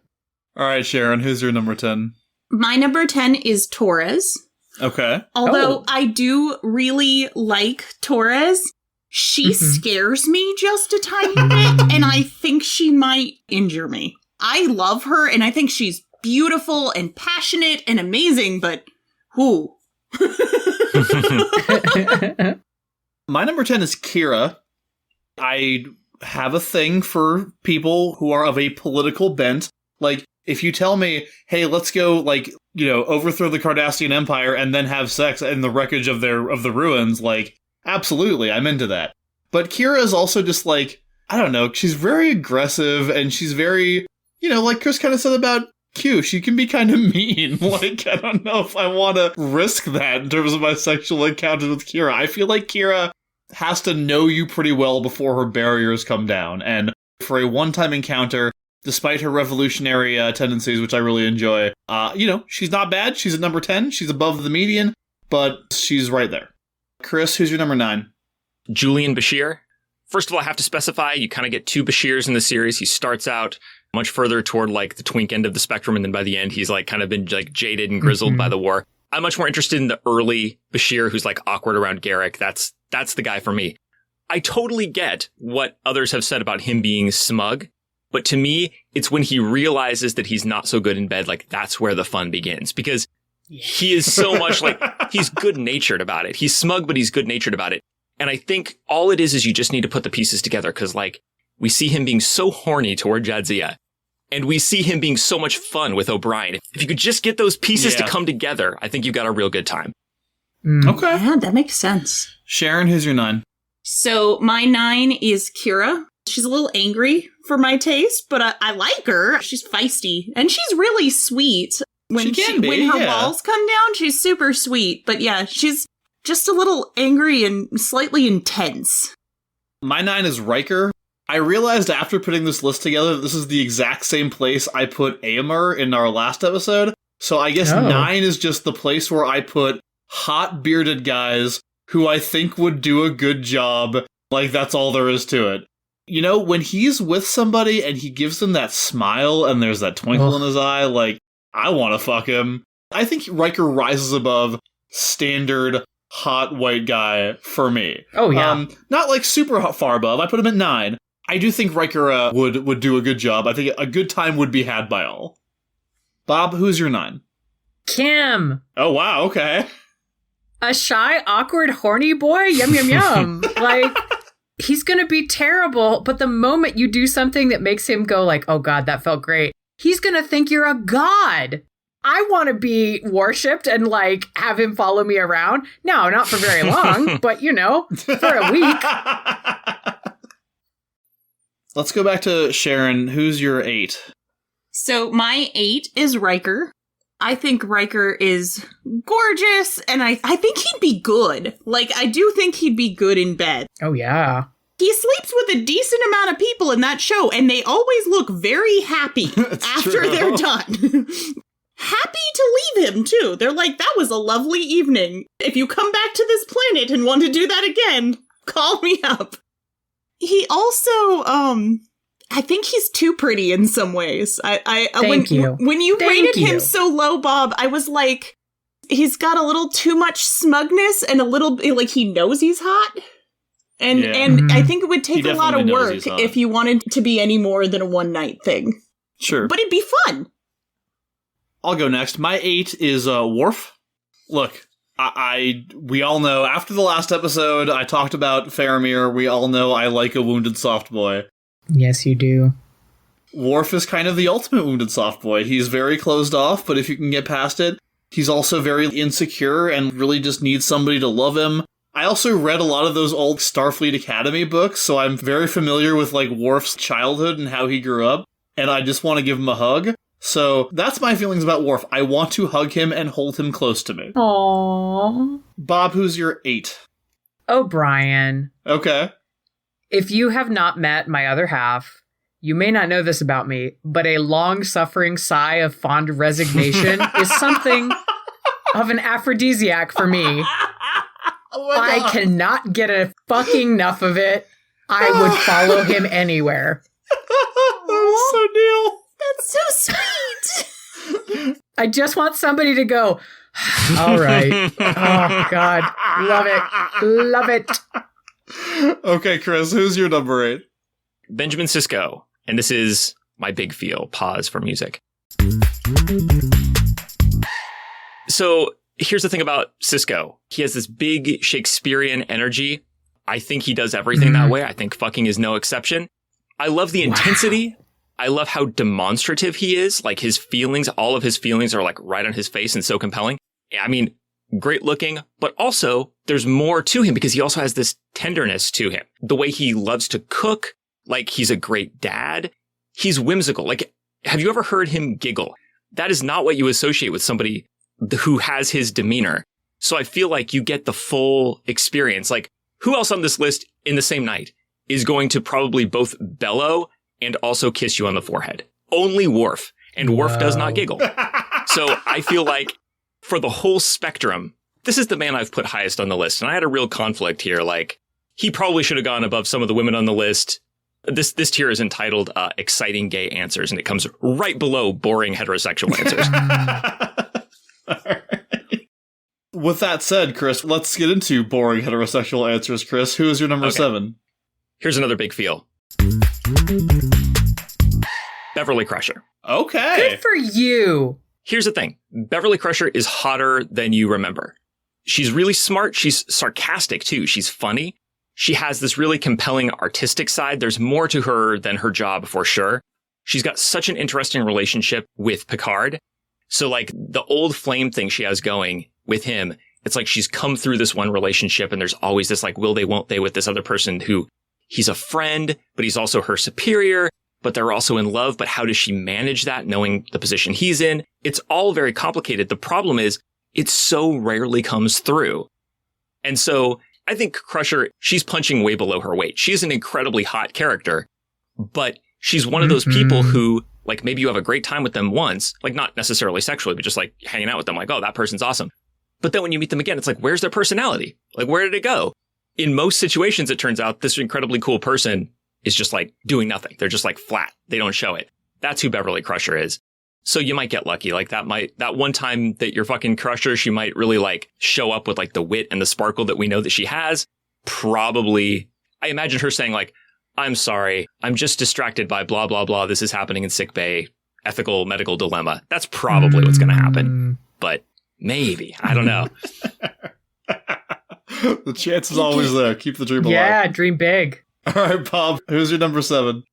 All right, Sharon, who's your number 10? My number 10 is Torres. Okay. Although I do really like Torres, she scares me just a tiny bit, and I think she might injure me. I love her, and I think she's beautiful and passionate and amazing, but who? My number 10 is Kira. I have a thing for people who are of a political bent. Like, if you tell me, hey, let's go, like, you know, overthrow the Cardassian Empire and then have sex in the wreckage of the ruins, like, absolutely, I'm into that. But Kira is also just, like, I don't know, she's very aggressive, and she's very, you know, like Kris kind of said about Q, she can be kind of mean. Like, I don't know if I want to risk that in terms of my sexual encounter with Kira. I feel like Kira has to know you pretty well before her barriers come down, and for a one-time encounter, despite her revolutionary tendencies, which I really enjoy, you know, she's not bad. She's at number 10. She's above the median, but she's right there. Kris, who's your number 9? Julian Bashir. First of all, I have to specify, you kind of get two Bashirs in the series. He starts out much further toward like the twink end of the spectrum, and then by the end, he's like kind of been like jaded and grizzled by the war. I'm much more interested in the early Bashir who's like awkward around Garrick. That's the guy for me. I totally get what others have said about him being smug. But to me, it's when he realizes that he's not so good in bed, like that's where the fun begins. Because he is so much like, he's good-natured about it. He's smug, but he's good-natured about it. And I think all it is you just need to put the pieces together. Because like, we see him being so horny toward Jadzia. And we see him being so much fun with O'Brien. If you could just get those pieces to come together, I think you've got a real good time. Okay. Yeah, that makes sense. Sharon, who's your 9? So my 9 is Kira. She's a little angry for my taste, but I like her. She's feisty, and she's really sweet. When her walls come down, she's super sweet. But yeah, she's just a little angry and slightly intense. My 9 is Riker. I realized after putting this list together that this is the exact same place I put Aemir in our last episode. So I guess 9 is just the place where I put hot bearded guys who I think would do a good job. Like, that's all there is to it. You know, when he's with somebody and he gives them that smile and there's that twinkle in his eye, like, I want to fuck him. I think Riker rises above standard hot white guy for me. Oh, yeah. Not like super far above. I put him at 9. I do think Riker would do a good job. I think a good time would be had by all. Bob, who's your 9? Kim. Oh, wow, okay. A shy, awkward, horny boy? Yum, yum, yum. Like, he's going to be terrible, but the moment you do something that makes him go like, oh God, that felt great, he's going to think you're a god. I want to be worshipped and like have him follow me around. No, not for very long, but you know, for a week. Let's go back to Sharon. Who's your 8? So my 8 is Riker. I think Riker is gorgeous, and I think he'd be good. Like, I do think he'd be good in bed. Oh, yeah. He sleeps with a decent amount of people in that show, and they always look very happy after they're done. Happy to leave him, too. They're like, that was a lovely evening. If you come back to this planet and want to do that again, call me up. He also, I think he's too pretty in some ways. Thank you. When you rated him so low, Bob, I was like, he's got a little too much smugness and a little, like, he knows he's hot. And I think it would take a lot of work if you wanted to be any more than a one-night thing. Sure. But it'd be fun. I'll go next. My 8 is Worf. Look, we all know, after the last episode, I talked about Faramir. We all know I like a wounded soft boy. Yes, you do. Worf is kind of the ultimate wounded soft boy. He's very closed off, but if you can get past it, he's also very insecure and really just needs somebody to love him. I also read a lot of those old Starfleet Academy books, so I'm very familiar with, like, Worf's childhood and how he grew up, and I just want to give him a hug. So that's my feelings about Worf. I want to hug him and hold him close to me. Aww. Bob, who's your 8? O'Brien. Okay. If you have not met my other half, you may not know this about me, but a long-suffering sigh of fond resignation is something of an aphrodisiac for me. Oh my God. I cannot get a fucking enough of it. I would follow him anywhere. That's so Neil. That's so sweet. I just want somebody to go, all right. Oh, God. Love it. Love it. Okay, Kris, who's your number 8? Benjamin Sisko. And this is my big feel. Pause for music. So here's the thing about Sisko. He has this big Shakespearean energy. I think he does everything that way. I think fucking is no exception. I love the intensity. I love how demonstrative he is. Like his feelings, all of his feelings are like right on his face and so compelling. I mean, great looking, but also there's more to him because he also has this tenderness to him. The way he loves to cook, like he's a great dad. He's whimsical. Like, have you ever heard him giggle? That is not what you associate with somebody who has his demeanor. So I feel like you get the full experience. Like, who else on this list in the same night is going to probably both bellow and also kiss you on the forehead? Only Worf. And Worf does not giggle. So I feel like for the whole spectrum, this is the man I've put highest on the list. And I had a real conflict here. Like, he probably should have gone above some of the women on the list. This tier is entitled Exciting Gay Answers, and it comes right below Boring Heterosexual Answers. Right. With that said, Kris, let's get into Boring Heterosexual Answers. Kris, who is your number 7? Here's another big feel. Beverly Crusher. Okay. Good for you. Here's the thing. Beverly Crusher is hotter than you remember. She's really smart. She's sarcastic, too. She's funny. She has this really compelling artistic side. There's more to her than her job, for sure. She's got such an interesting relationship with Picard. So, like, the old flame thing she has going with him, it's like she's come through this one relationship, and there's always this, like, will they, won't they with this other person who he's a friend, but he's also her superior, but they're also in love. But how does she manage that, knowing the position he's in? It's all very complicated. The problem is it so rarely comes through. And so I think Crusher, she's punching way below her weight. She's an incredibly hot character, but she's one of those people who, like, maybe you have a great time with them once, like not necessarily sexually, but just like hanging out with them, like, oh, that person's awesome. But then when you meet them again, it's like, where's their personality? Like, where did it go? In most situations, it turns out this incredibly cool person is just like doing nothing. They're just like flat. They don't show it. That's who Beverly Crusher is. So you might get lucky. Like that one time that you're fucking Crusher, she might really like show up with like the wit and the sparkle that we know that she has. Probably, I imagine her saying like, I'm sorry, I'm just distracted by blah, blah, blah. This is happening in sickbay, ethical medical dilemma. That's probably what's going to happen. But maybe, I don't know. The chance is always there. Keep the dream alive. Yeah, dream big. All right, Bob, who's your number 7?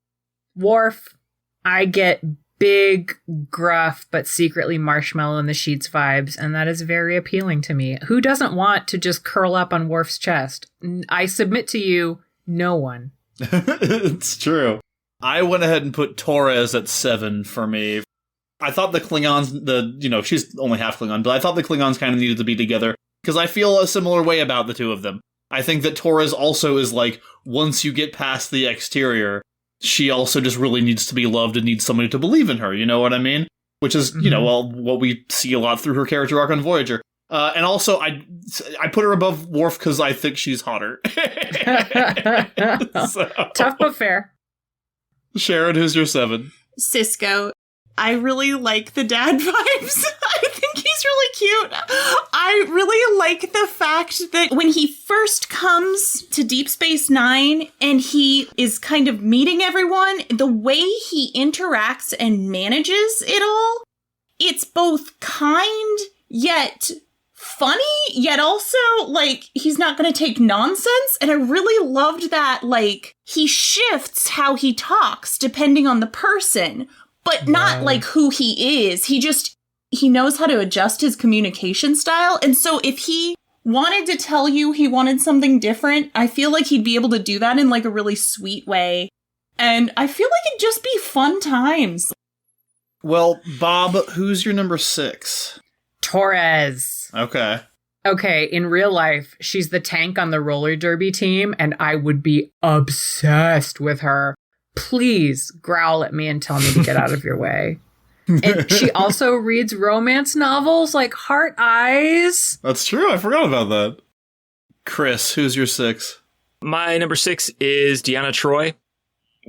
Worf. I get big, gruff, but secretly marshmallow in the sheets vibes, and that is very appealing to me. Who doesn't want to just curl up on Worf's chest? I submit to you, no one. It's true. I went ahead and put Torres at 7 for me. I thought the Klingons, she's only half Klingon, but I thought the Klingons kind of needed to be together, because I feel a similar way about the two of them. I think that Torres also is like, once you get past the exterior, she also just really needs to be loved and needs somebody to believe in her, you know what I mean? Which is, what we see a lot through her character arc on Voyager. And also, I put her above Worf because I think she's hotter. Tough but fair. Sharon, who's your 7? Cisco. I really like the dad vibes. I think he's really cute. I really like the fact that when he first comes to Deep Space Nine and he is kind of meeting everyone, the way he interacts and manages it all, it's both kind yet funny, yet also, like, he's not going to take nonsense. And I really loved that, like, he shifts how he talks depending on the person, but not like who he is. He knows how to adjust his communication style. And so if he wanted to tell you he wanted something different, I feel like he'd be able to do that in like a really sweet way. And I feel like it'd just be fun times. Well, Bob, who's your number 6? Torres. Okay. Okay, in real life, she's the tank on the roller derby team, and I would be obsessed with her. Please growl at me and tell me to get out of your way. And she also reads romance novels like Heart Eyes. That's true. I forgot about that. Kris, who's your 6? My number 6 is Deanna Troi.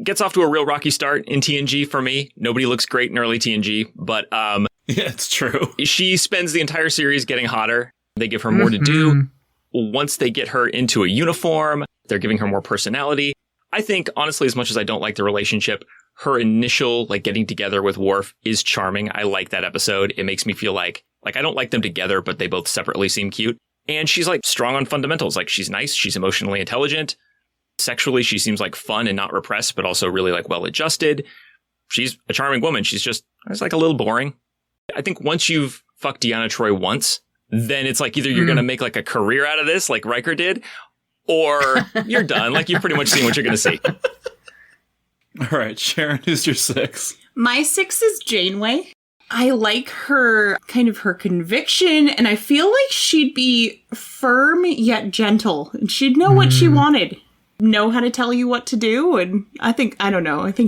Gets off to a real rocky start in TNG for me. Nobody looks great in early TNG, but yeah, it's true. She spends the entire series getting hotter. They give her more to do. Once they get her into a uniform, they're giving her more personality. I think, honestly, as much as I don't like the relationship, her initial, like, getting together with Worf is charming. I like that episode. It makes me feel like I don't like them together, but they both separately seem cute. And she's, like, strong on fundamentals. Like, she's nice. She's emotionally intelligent. Sexually, she seems like fun and not repressed, but also really, like, well-adjusted. She's a charming woman. She's like, a little boring. I think once you've fucked Deanna Troi once, then it's like either you're going to make, like, a career out of this, like Riker did, or you're done. Like, you've pretty much seen what you're going to see. All right, Sharon, who's your 6? My 6 is Janeway. I like her, kind of her conviction, and I feel like she'd be firm yet gentle, and she'd know what she wanted, know how to tell you what to do, and I think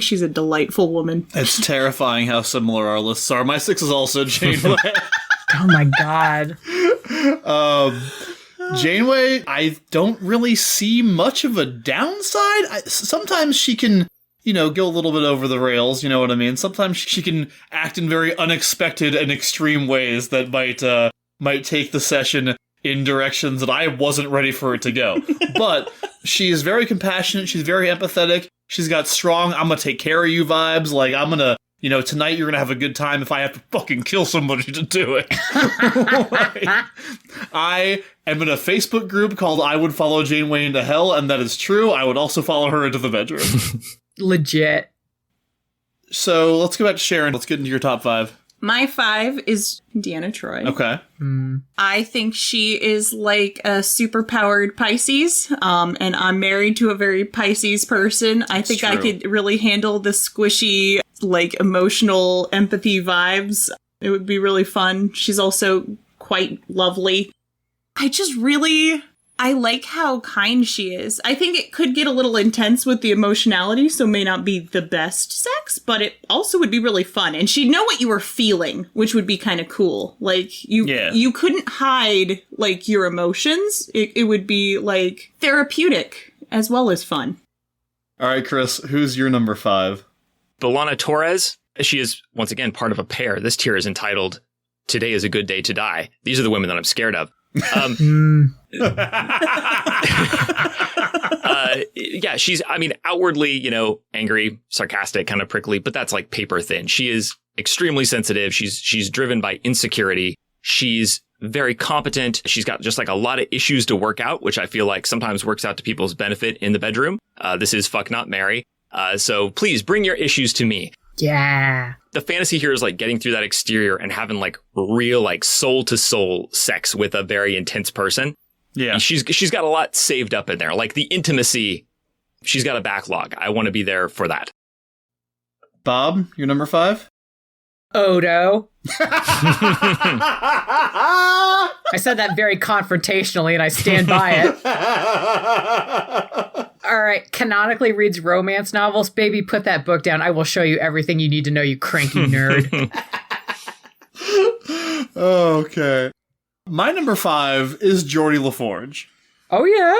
she's a delightful woman. It's terrifying how similar our lists are. My 6 is also Janeway. Oh my god. Janeway, I don't really see much of a downside. Sometimes she can, go a little bit over the rails, you know what I mean? Sometimes she can act in very unexpected and extreme ways that might take the session in directions that I wasn't ready for it to go. But she is very compassionate, she's very empathetic, she's got strong, I'm gonna take care of you vibes, like, I'm gonna, tonight you're gonna have a good time if I have to fucking kill somebody to do it. I am in a Facebook group called I Would Follow Janeway into Hell, and that is true. I would also follow her into the bedroom. Legit. So let's go back to Sharon. Let's get into your top 5. My 5 is Deanna Troi. Okay. I think she is like a superpowered Pisces, and I'm married to a very Pisces person. I think I could really handle the squishy, like, emotional empathy vibes. It would be really fun. She's also quite lovely. I like how kind she is. I think it could get a little intense with the emotionality, so may not be the best sex, but it also would be really fun. And she'd know what you were feeling, which would be kind of cool. Like, you couldn't hide, like, your emotions. It would be, like, therapeutic as well as fun. All right, Kris, who's your number 5? B'Elanna Torres. She is, once again, part of a pair. This tier is entitled, Today is a Good Day to Die. These are the women that I'm scared of. Yeah, she's, outwardly, angry, sarcastic, kind of prickly, but that's like paper thin. She is extremely sensitive. She's driven by insecurity. She's very competent. She's got just like a lot of issues to work out, which I feel like sometimes works out to people's benefit in the bedroom. This is fuck not marry. So please bring your issues to me. Yeah. The fantasy here is like getting through that exterior and having like real like soul to soul sex with a very intense person. Yeah. She's got a lot saved up in there. Like the intimacy, she's got a backlog. I want to be there for that. Bob, your number 5? Odo. I said that very confrontationally, and I stand by it. All right, canonically reads romance novels. Baby, put that book down. I will show you everything you need to know, you cranky nerd. Okay. My number 5 is Geordie LaForge. Oh, yeah?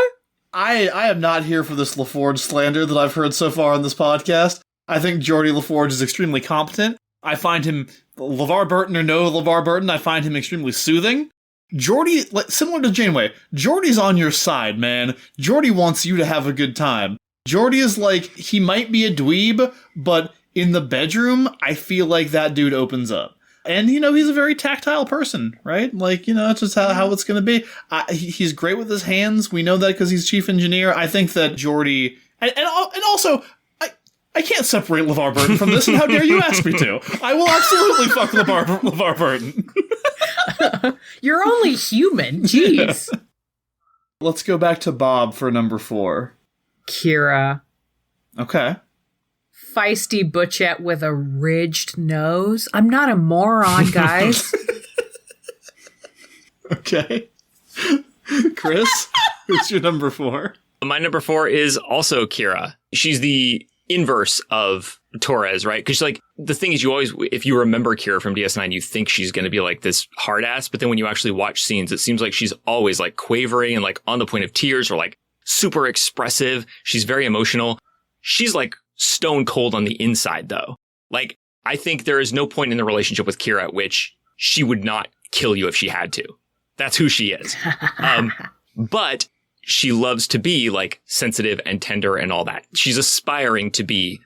I am not here for this LaForge slander that I've heard so far on this podcast. I think Geordie LaForge is extremely competent. I find him, LeVar Burton or no LeVar Burton, I find him extremely soothing. Geordie, similar to Janeway, Geordie's on your side, man. Geordie wants you to have a good time. Geordie is like, he might be a dweeb, but in the bedroom, I feel like that dude opens up. And, you know, he's a very tactile person, right? Like, you know, that's just how it's going to be. He's great with his hands. We know that because he's chief engineer. I think that Geordie... And also... I can't separate LeVar Burton from this, and how dare you ask me to? I will absolutely fuck LeVar Burton. You're only human. Jeez. Let's go back to Bob for number 4. Kira. Okay. Feisty butchette with a ridged nose. I'm not a moron, guys. Okay. Chris, who's your number 4? My number 4 is also Kira. She's the inverse of Torres, right? Because like the thing is, you always, if you remember Kira from DS9, you think she's going to be like this hard ass, but then when you actually watch scenes, it seems like she's always like quavering and like on the point of tears or like super expressive. She's very emotional. She's like stone cold on the inside though. Like I think there is no point in the relationship with Kira at which she would not kill you if she had to. That's who she is. But she loves to be like sensitive and tender and all that. She's aspiring to be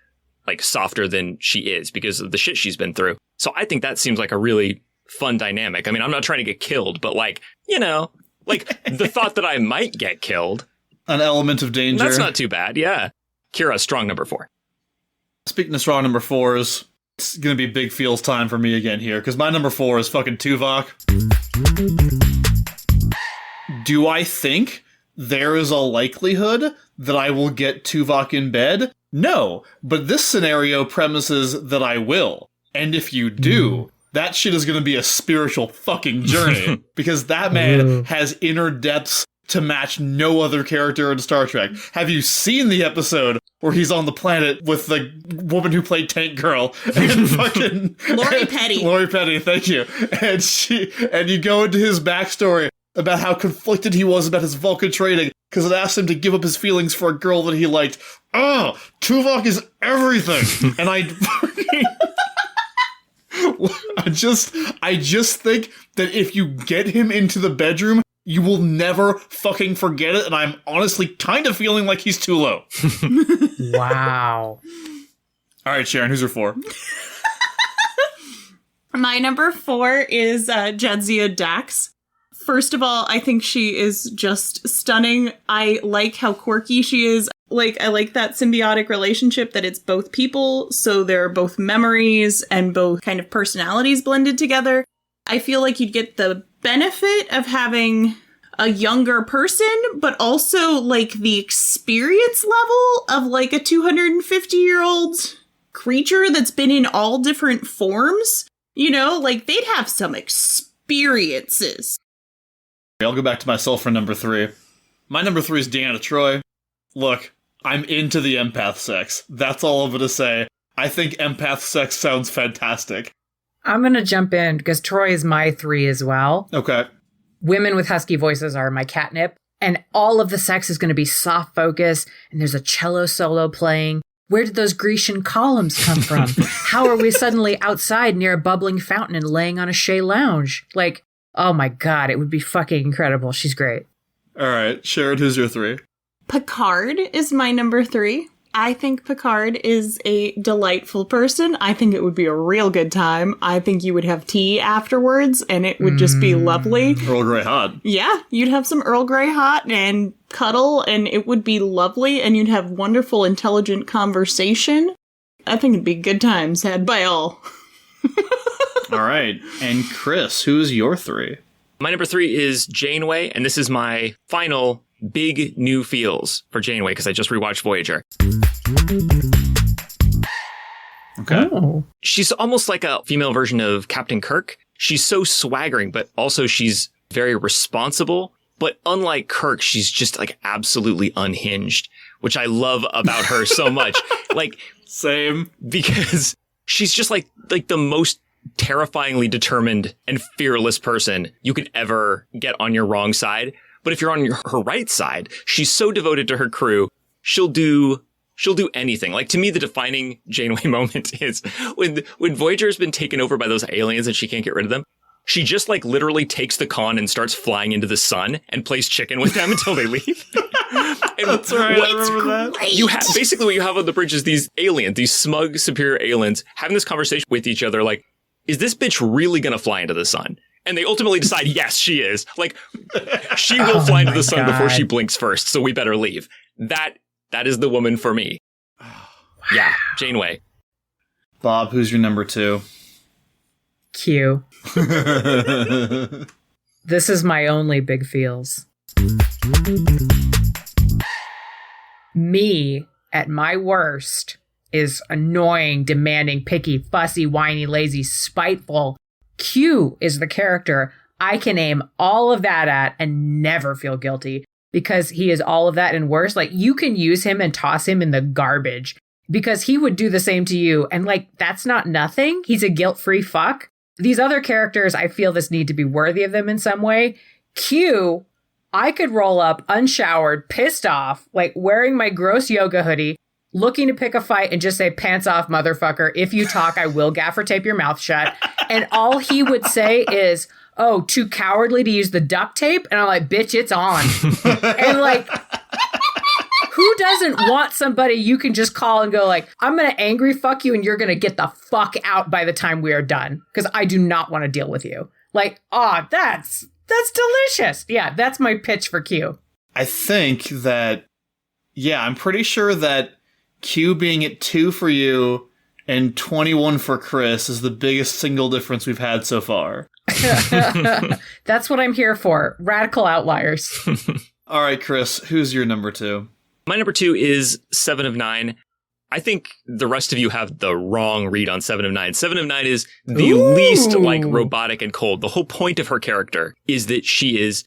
like softer than she is because of the shit she's been through. So I think that seems like a really fun dynamic. I mean, I'm not trying to get killed, but like, you know, like the thought that I might get killed. An element of danger. That's not too bad. Yeah. Kira, strong number 4. Speaking of strong number 4s, it's going to be big feels time for me again here, because my number 4 is fucking Tuvok. Do I think there is a likelihood that I will get Tuvok in bed? No, but this scenario premises that I will. And if you do, that shit is going to be a spiritual fucking journey, because that man has inner depths to match no other character in Star Trek. Have you seen the episode where he's on the planet with the woman who played Tank Girl and fucking Lori Petty? Lori Petty, thank you. And you go into his backstory about how conflicted he was about his Vulcan training because it asked him to give up his feelings for a girl that he liked. Oh, Tuvok is everything. And I just think that if you get him into the bedroom, you will never fucking forget it. And I'm honestly kind of feeling like he's too low. Wow. All right, Sharon, who's your 4? My number 4 is Jadzia Dax. First of all, I think she is just stunning. I like how quirky she is. Like, I like that symbiotic relationship that it's both people, so they're both memories and both kind of personalities blended together. I feel like you'd get the benefit of having a younger person, but also like the experience level of like a 250-year-old creature that's been in all different forms. You know, like they'd have some experiences. I'll go back to myself for number 3. My number 3 is Deanna Troi. Look, I'm into the empath sex. That's all I'm going to say. I think empath sex sounds fantastic. I'm going to jump in because Troy is my 3 as well. Okay. Women with husky voices are my catnip. And all of the sex is going to be soft focus. And there's a cello solo playing. Where did those Grecian columns come from? How are we suddenly outside near a bubbling fountain and laying on a Shea lounge? Like, oh my God, it would be fucking incredible. She's great. All right. Sharon, who's your 3? Picard is my number 3. I think Picard is a delightful person. I think it would be a real good time. I think you would have tea afterwards, and it would just be lovely. Earl Grey hot. Yeah, you'd have some Earl Grey hot and cuddle, and it would be lovely, and you'd have wonderful, intelligent conversation. I think it'd be good times had by all. All right. And Kris, who's your 3? My number 3 is Janeway, and this is my final big new feels for Janeway because I just rewatched Voyager. Okay. Oh. She's almost like a female version of Captain Kirk. She's so swaggering, but also she's very responsible. But unlike Kirk, she's just like absolutely unhinged, which I love about her so much. Like, same. Because she's just like the most terrifyingly determined and fearless person you could ever get on your wrong side. But if you're on her right side, she's so devoted to her crew, she'll do anything. Like, to me, the defining Janeway moment is when Voyager has been taken over by those aliens and she can't get rid of them. She just like literally takes the con and starts flying into the sun and plays chicken with them until they leave. And that's right. I remember that. You have basically what you have on the bridge is these aliens, these smug, superior aliens having this conversation with each other. Like, is this bitch really going to fly into the sun? And they ultimately decide, yes, she is. Like, she will fly into the sun before she blinks first, so we better leave. That is the woman for me. Yeah, Janeway. Bob, who's your number 2? Q. This is my only big feels. Me, at my worst, is annoying, demanding, picky, fussy, whiny, lazy, spiteful. Q is the character I can aim all of that at and never feel guilty because he is all of that and worse. Like, you can use him and toss him in the garbage because he would do the same to you. And like, that's not nothing. He's a guilt-free fuck. These other characters, I feel this need to be worthy of them in some way. Q, I could roll up unshowered, pissed off, like wearing my gross yoga hoodie, looking to pick a fight and just say, pants off, motherfucker. If you talk, I will gaffer tape your mouth shut. And all he would say is, oh, too cowardly to use the duct tape? And I'm like, bitch, it's on. And like, who doesn't want somebody you can just call and go like, I'm going to angry fuck you and you're going to get the fuck out by the time we are done. Because I do not want to deal with you. Like, that's delicious. Yeah, that's my pitch for Q. I think that, I'm pretty sure that Q being at 2 for you and 21 for Kris is the biggest single difference we've had so far. That's what I'm here for. Radical outliers. All right, Kris, who's your number 2? My number 2 is 7 of 9. I think the rest of you have the wrong read on 7 of 9. 7 of 9 is the least like robotic and cold. The whole point of her character is that she's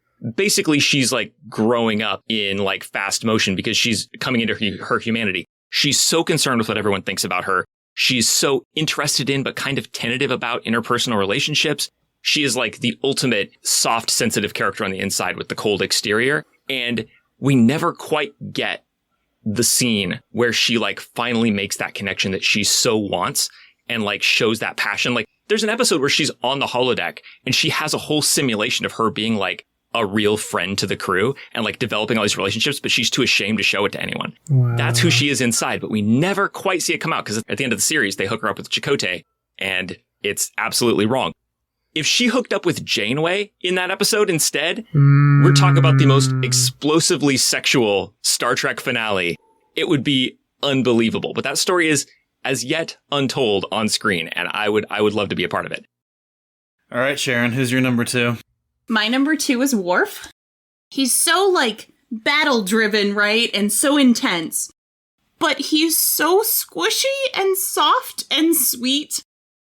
like growing up in like fast motion because she's coming into her humanity. She's so concerned with what everyone thinks about her. She's so interested in, but kind of tentative about interpersonal relationships. She is like the ultimate soft, sensitive character on the inside with the cold exterior. And we never quite get the scene where she like finally makes that connection that she so wants and like shows that passion. Like, there's an episode where she's on the holodeck and she has a whole simulation of her being like a real friend to the crew and like developing all these relationships, but she's too ashamed to show it to anyone. Wow. That's who she is inside, but we never quite see it come out because at the end of the series, they hook her up with Chakotay and it's absolutely wrong. If she hooked up with Janeway in that episode instead, we're talking about the most explosively sexual Star Trek finale. It would be unbelievable. But that story is as yet untold on screen, and I would love to be a part of it. All right, Sharon, who's your number 2? My number 2 is Worf. He's so like battle driven, right? And so intense. But he's so squishy and soft and sweet.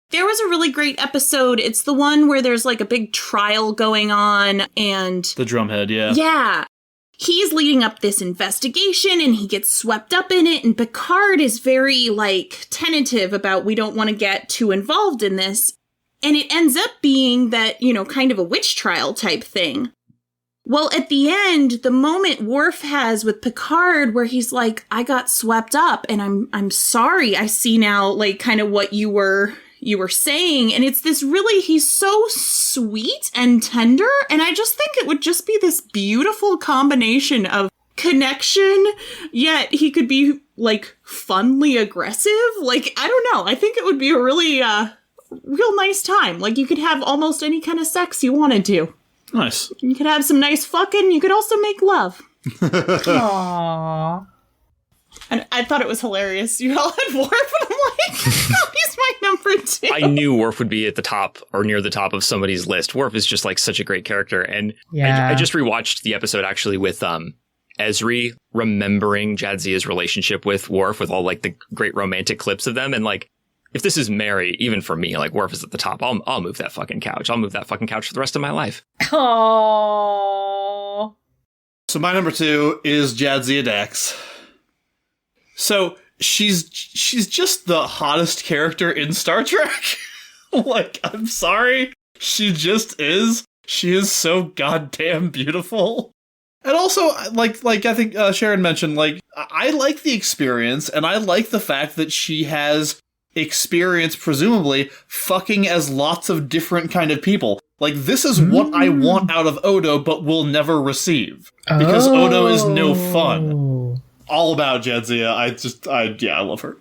There was a really great episode. It's the one where there's like a big trial going on and... The drumhead, yeah. Yeah. He's leading up this investigation and he gets swept up in it. And Picard is very like tentative about we don't want to get too involved in this. And it ends up being that, kind of a witch trial type thing. Well, at the end, the moment Worf has with Picard where he's like, I got swept up and I'm sorry. I see now like kind of what you were saying. And it's this really, he's so sweet and tender. And I just think it would just be this beautiful combination of connection, yet he could be like funly aggressive. Like, I don't know. I think it would be a really real nice time. Like, you could have almost any kind of sex you wanted to. Nice. You could have some nice fucking. You could also make love. Aww. And I thought it was hilarious. You all had Worf, and I'm he's my number 2. I knew Worf would be at the top or near the top of somebody's list. Worf is just like such a great character. And I just rewatched the episode actually with Ezri remembering Jadzia's relationship with Worf with all like the great romantic clips of them. And like, if this is Mary, even for me, like Worf is at the top. I'll move that fucking couch. I'll move that fucking couch for the rest of my life. Oh. So my number 2 is Jadzia Dax. So she's just the hottest character in Star Trek. Like, I'm sorry. She just is. She is so goddamn beautiful. And also, like I think Sharon mentioned, like, I like the experience, and I like the fact that she has experience, presumably, fucking as lots of different kind of people. Like, this is what I want out of Odo, but will never receive. Because Odo is no fun. All about Jadzia. I love her.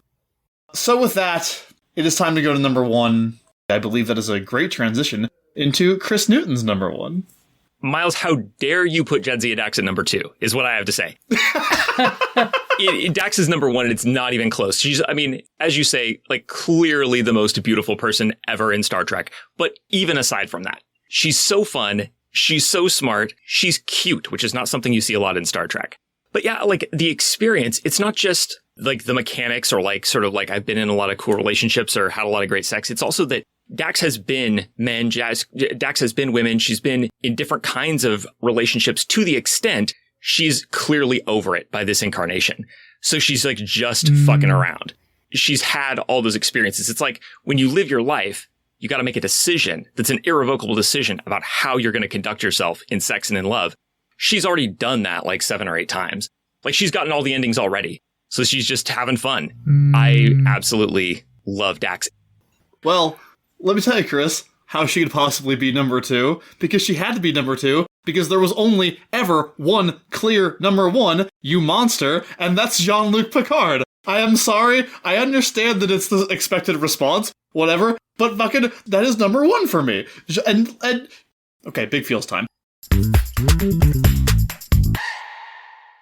So with that, it is time to go to number 1. I believe that is a great transition into Kris Newton's number 1. Miles, how dare you put Jadzia Dax at number 2, is what I have to say. Dax is number 1, and it's not even close. She's, I mean, as you say, like, clearly the most beautiful person ever in Star Trek. But even aside from that, she's so fun. She's so smart. She's cute, which is not something you see a lot in Star Trek. But yeah, like, the experience, it's not just like the mechanics or like sort of like I've been in a lot of cool relationships or had a lot of great sex. It's also that Dax has been men, Dax has been women. She's been in different kinds of relationships to the extent she's clearly over it by this incarnation. So she's like just fucking around. She's had all those experiences. It's like when you live your life, you got to make a decision that's an irrevocable decision about how you're going to conduct yourself in sex and in love. She's already done that like 7 or 8 times. Like, she's gotten all the endings already. So she's just having fun. I absolutely love Dax. Well, let me tell you, Kris, how she could possibly be number 2, because she had to be number 2, because there was only ever one clear number 1, you monster, and that's Jean-Luc Picard. I am sorry, I understand that it's the expected response, whatever, but fucking, that is number 1 for me. And okay, big feels time.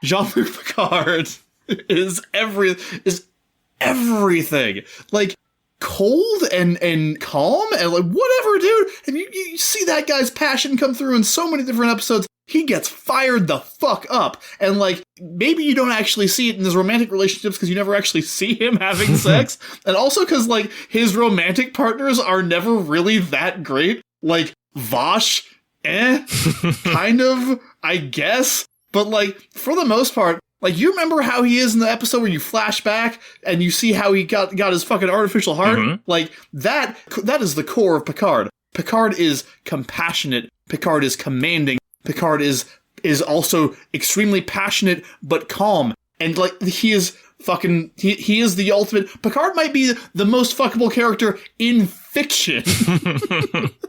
Jean-Luc Picard is everything. Like, cold and calm and like whatever, dude. And you see that guy's passion come through in so many different episodes. He gets fired the fuck up. And like, maybe you don't actually see it in his romantic relationships because you never actually see him having sex. And also because like his romantic partners are never really that great. Like Vosh, kind of, I guess. But like, for the most part, like, you remember how he is in the episode where you flash back and you see how he got his fucking artificial heart? Mm-hmm. Like, that is the core of Picard. Picard is compassionate. Picard is commanding. Picard is also extremely passionate but calm. And like, he is fucking, he is the ultimate. Picard might be the most fuckable character in fiction.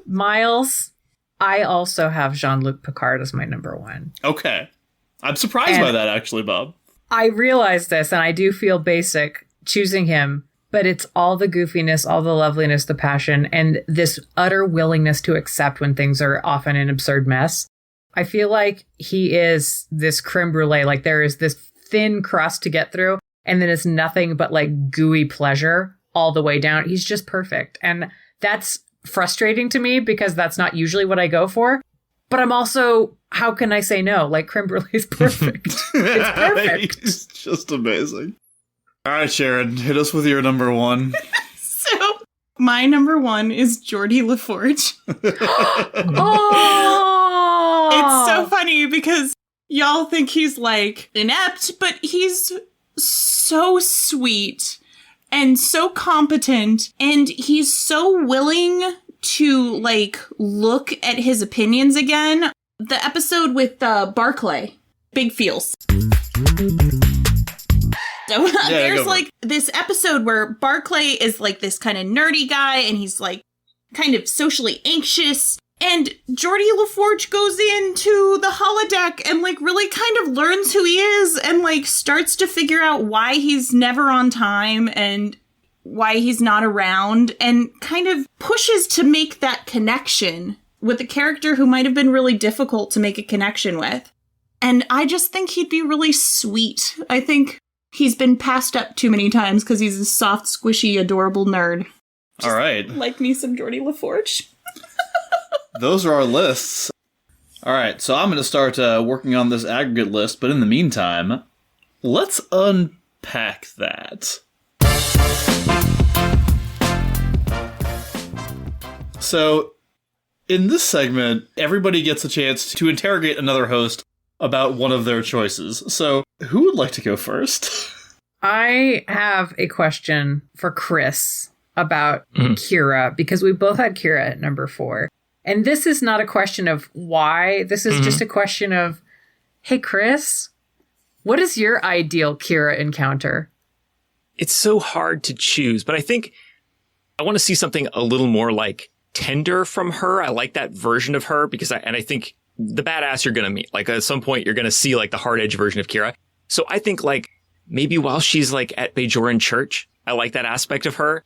Miles, I also have Jean-Luc Picard as my number 1. Okay. I'm surprised by that, actually, Bob. I realize this, and I do feel basic choosing him, but it's all the goofiness, all the loveliness, the passion, and this utter willingness to accept when things are often an absurd mess. I feel like he is this creme brulee, like there is this thin crust to get through, and then it's nothing but like gooey pleasure all the way down. He's just perfect. And that's frustrating to me because that's not usually what I go for. But I'm also, how can I say no? Like, creme brulee is perfect. It's perfect. It's just amazing. All right, Sharon, hit us with your number 1. So, my number 1 is Geordi LaForge. Oh! It's so funny because y'all think he's, like, inept, but he's so sweet and so competent, and he's so willing to, like, look at his opinions again. The episode with Barclay, big feels. So there's, like, this episode where Barclay is, like, this kind of nerdy guy, and he's, like, kind of socially anxious. And Geordi LaForge goes into the holodeck and, like, really kind of learns who he is and, like, starts to figure out why he's never on time and why he's not around, and kind of pushes to make that connection with a character who might have been really difficult to make a connection with. And I just think he'd be really sweet. I think He's been passed up too many times because he's a soft, squishy, adorable nerd. All right. Like me some Geordie LaForge. Those are our lists. All right, so I'm going to start working on this aggregate list, but in the meantime, let's unpack that. So, in this segment, everybody gets a chance to interrogate another host about one of their choices. So, who would like to go first? I have a question for Kris about Kira, because we both had Kira at number 4. And this is not a question of why. This is just a question of, hey, Kris, what is your ideal Kira encounter? It's so hard to choose, but I think I want to see something a little more like tender from her. I like that version of her because I think the badass you're going to meet, like at some point you're going to see like the hard edge version of Kira. So I think like maybe while she's like at Bajoran church, I like that aspect of her.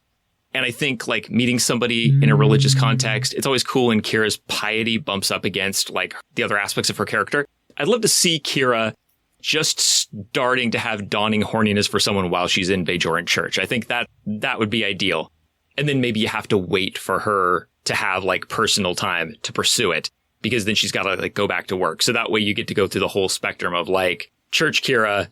And I think like meeting somebody in a religious context, it's always cool when Kira's piety bumps up against like the other aspects of her character. I'd love to see Kira just starting to have dawning horniness for someone while she's in Bajoran church. I think that would be ideal. And then maybe you have to wait for her to have like personal time to pursue it, because then she's got to like go back to work. So that way you get to go through the whole spectrum of like church Kira,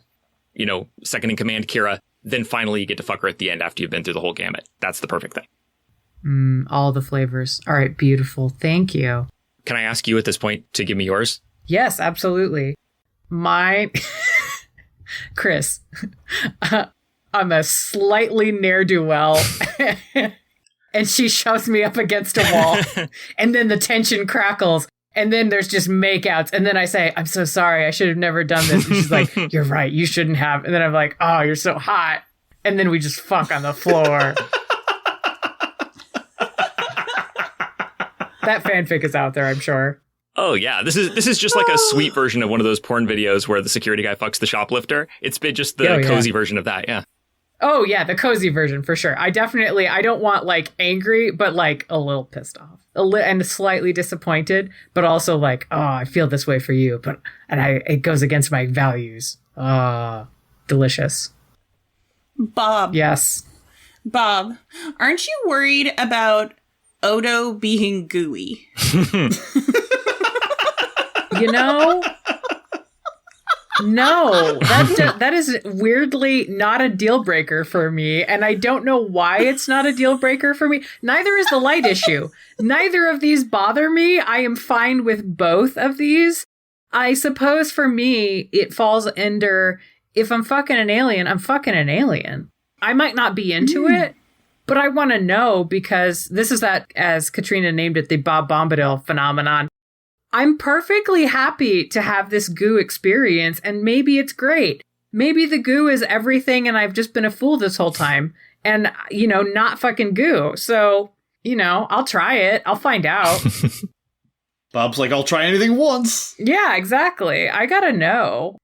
you know, second in command Kira. Then finally you get to fuck her at the end after you've been through the whole gamut. That's the perfect thing. All the flavors. All right, beautiful. Thank you. Can I ask you at this point to give me yours? Yes, absolutely. My Kris, I'm a slightly ne'er-do-well, and she shoves me up against a wall, and then the tension crackles, and then there's just makeouts, and then I say, I'm so sorry, I should have never done this. And she's like, you're right, you shouldn't have. And then I'm like, oh, you're so hot. And then we just fuck on the floor. That fanfic is out there, I'm sure. Oh yeah, this is just like a sweet version of one of those porn videos where the security guy fucks the shoplifter. It's been just the cozy version of that, yeah. Oh yeah, the cozy version for sure. I don't want like angry, but like a little pissed off, and slightly disappointed, but also like, oh, I feel this way for you, it goes against my values. Delicious. Bob. Yes. Bob, aren't you worried about Odo being gooey? You know, no, that is weirdly not a deal breaker for me. And I don't know why it's not a deal breaker for me. Neither is the light issue. Neither of these bother me. I am fine with both of these. I suppose for me, it falls under, if I'm fucking an alien, I'm fucking an alien. I might not be into it, but I want to know, because this is that, as Katrina named it, the Bob Bombadil phenomenon. I'm perfectly happy to have this goo experience, and maybe it's great. Maybe the goo is everything and I've just been a fool this whole time and, you know, not fucking goo. So, you know, I'll try it. I'll find out. Bob's like, I'll try anything once. Yeah, exactly. I gotta know.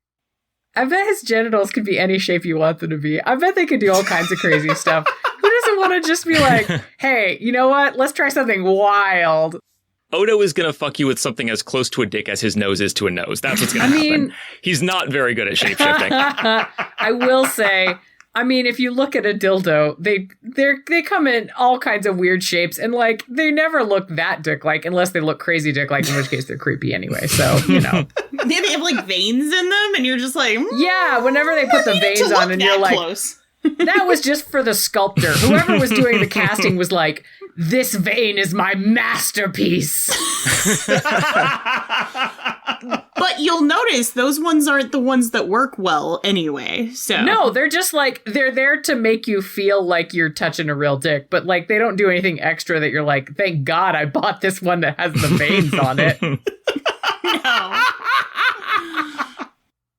I bet his genitals could be any shape you want them to be. I bet they could do all kinds of crazy stuff. Who doesn't want to just be like, hey, you know what? Let's try something wild. Odo is going to fuck you with something as close to a dick as his nose is to a nose. That's what's going to happen. He's not very good at shapeshifting. I will say, I mean, if you look at a dildo, they come in all kinds of weird shapes, and like they never look that dick-like unless they look crazy dick-like, in which case they're creepy anyway. So, you know. They have like veins in them, and you're just like, yeah, whenever they put the veins on, and you're like, close. That was just for the sculptor. Whoever was doing the casting was like, this vein is my masterpiece. But you'll notice those ones aren't the ones that work well anyway. So no, they're just like, they're there to make you feel like you're touching a real dick, but like they don't do anything extra that you're like, thank God I bought this one that has the veins on it.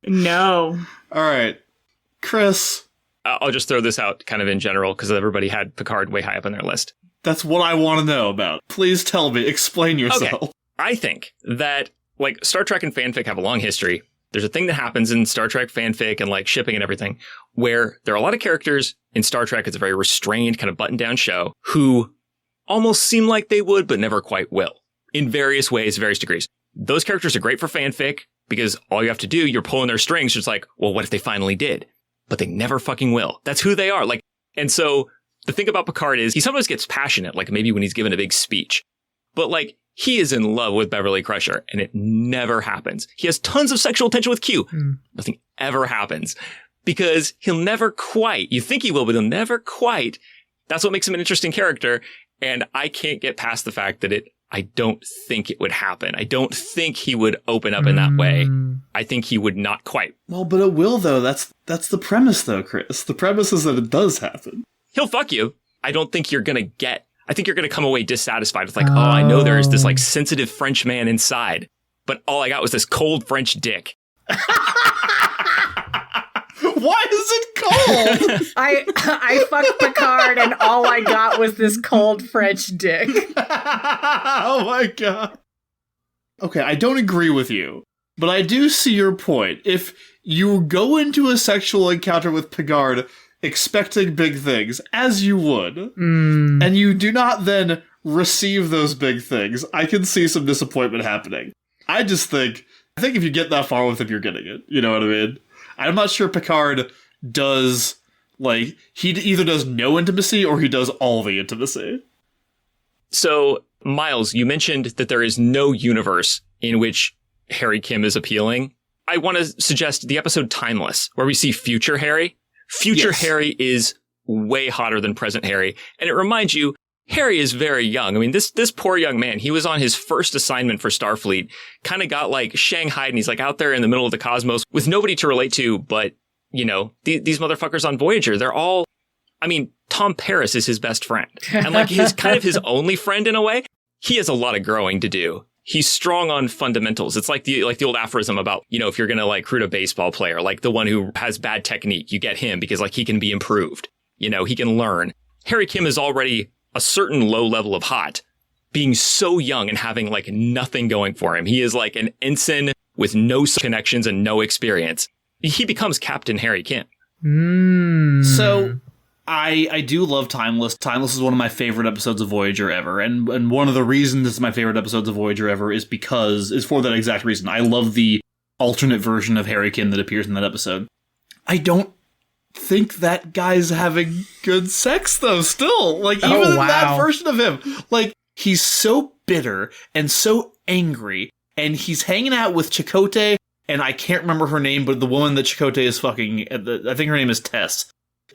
No. All right, Kris. I'll just throw this out kind of in general because everybody had Picard way high up on their list. That's what I want to know about. Please tell me. Explain yourself. Okay. I think that like Star Trek and fanfic have a long history. There's a thing that happens in Star Trek fanfic and like shipping and everything where there are a lot of characters in Star Trek. It's a very restrained kind of button down show who almost seem like they would, but never quite will in various ways, various degrees. Those characters are great for fanfic because all you have to do, you're pulling their strings. It's like, well, what if they finally did? but they never fucking will. That's who they are. Like, and so the thing about Picard is he sometimes gets passionate, like maybe when he's given a big speech, but like he is in love with Beverly Crusher and it never happens. He has tons of sexual tension with Q. Nothing ever happens because he'll never quite, you think he will, but he'll never quite. That's what makes him an interesting character. And I can't get past the fact that I don't think it would happen. I don't think he would open up in that way. I think he would not quite. Well, but it will, though. That's the premise, though, Kris. The premise is that it does happen. He'll fuck you. I don't think you're going to I think you're going to come away dissatisfied with like, oh, I know there's this like sensitive French man inside, but all I got was this cold French dick. Why is it cold? I fucked Picard and all I got was this cold French dick. Oh my god. Okay, I don't agree with you, but I do see your point. If you go into a sexual encounter with Picard expecting big things, as you would, and you do not then receive those big things, I can see some disappointment happening. I think if you get that far with him, you're getting it. You know what I mean? I'm not sure Picard does, like, he either does no intimacy or he does all the intimacy. So, Miles, you mentioned that there is no universe in which Harry Kim is appealing. I want to suggest the episode Timeless, where we see future Harry. Future Harry is way hotter than present Harry. And it reminds you, Harry is very young. I mean, this poor young man, he was on his first assignment for Starfleet, kind of got like Shanghai, and he's like out there in the middle of the cosmos with nobody to relate to. But, you know, these motherfuckers on Voyager, they're all, I mean, Tom Paris is his best friend and like his kind of his only friend in a way. He has a lot of growing to do. He's strong on fundamentals. It's like the old aphorism about, you know, if you're going to like recruit a baseball player, like the one who has bad technique, you get him because like he can be improved. You know, he can learn. Harry Kim is already a certain low level of hot, being so young and having like nothing going for him. He is like an ensign with no connections and no experience. He becomes Captain Harry Kim. So I do love Timeless. Timeless is one of my favorite episodes of Voyager ever. And one of the reasons it's my favorite episodes of Voyager ever is for that exact reason. I love the alternate version of Harry Kim that appears in that episode. I don't think that guy's having good sex, though, still. Like, even in that version of him. Like, he's so bitter and so angry, and he's hanging out with Chakotay, and I can't remember her name, but the woman that Chakotay is fucking, I think her name is Tess.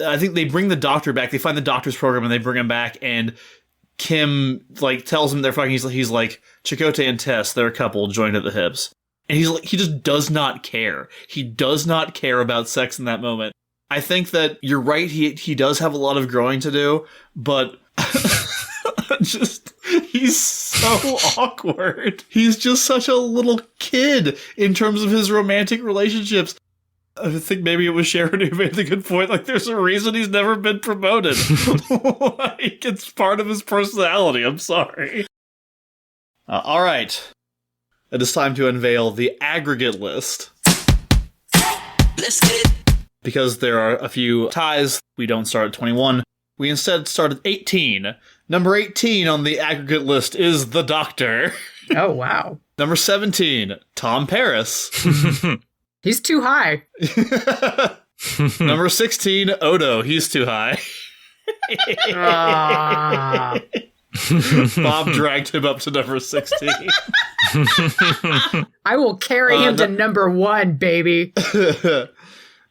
I think they bring the doctor back. They find the doctor's program and they bring him back, and Kim like tells him they're fucking. He's like, Chakotay and Tess, they're a couple joined at the hips, and he's like, he just does not care. He does not care about sex in that moment. I think that you're right. He does have a lot of growing to do, but just he's so awkward. He's just such a little kid in terms of his romantic relationships. I think maybe it was Sharon who made the good point. Like, there's a reason he's never been promoted. Like, it's part of his personality. I'm sorry. All right. It is time to unveil the aggregate list. Let's get it. Because there are a few ties, we don't start at 21. We instead start at 18. Number 18 on the aggregate list is the Doctor. Oh, wow. Number 17, Tom Paris. He's too high. Number 16, Odo. He's too high. Bob dragged him up to number 16. I will carry him to number 1, baby.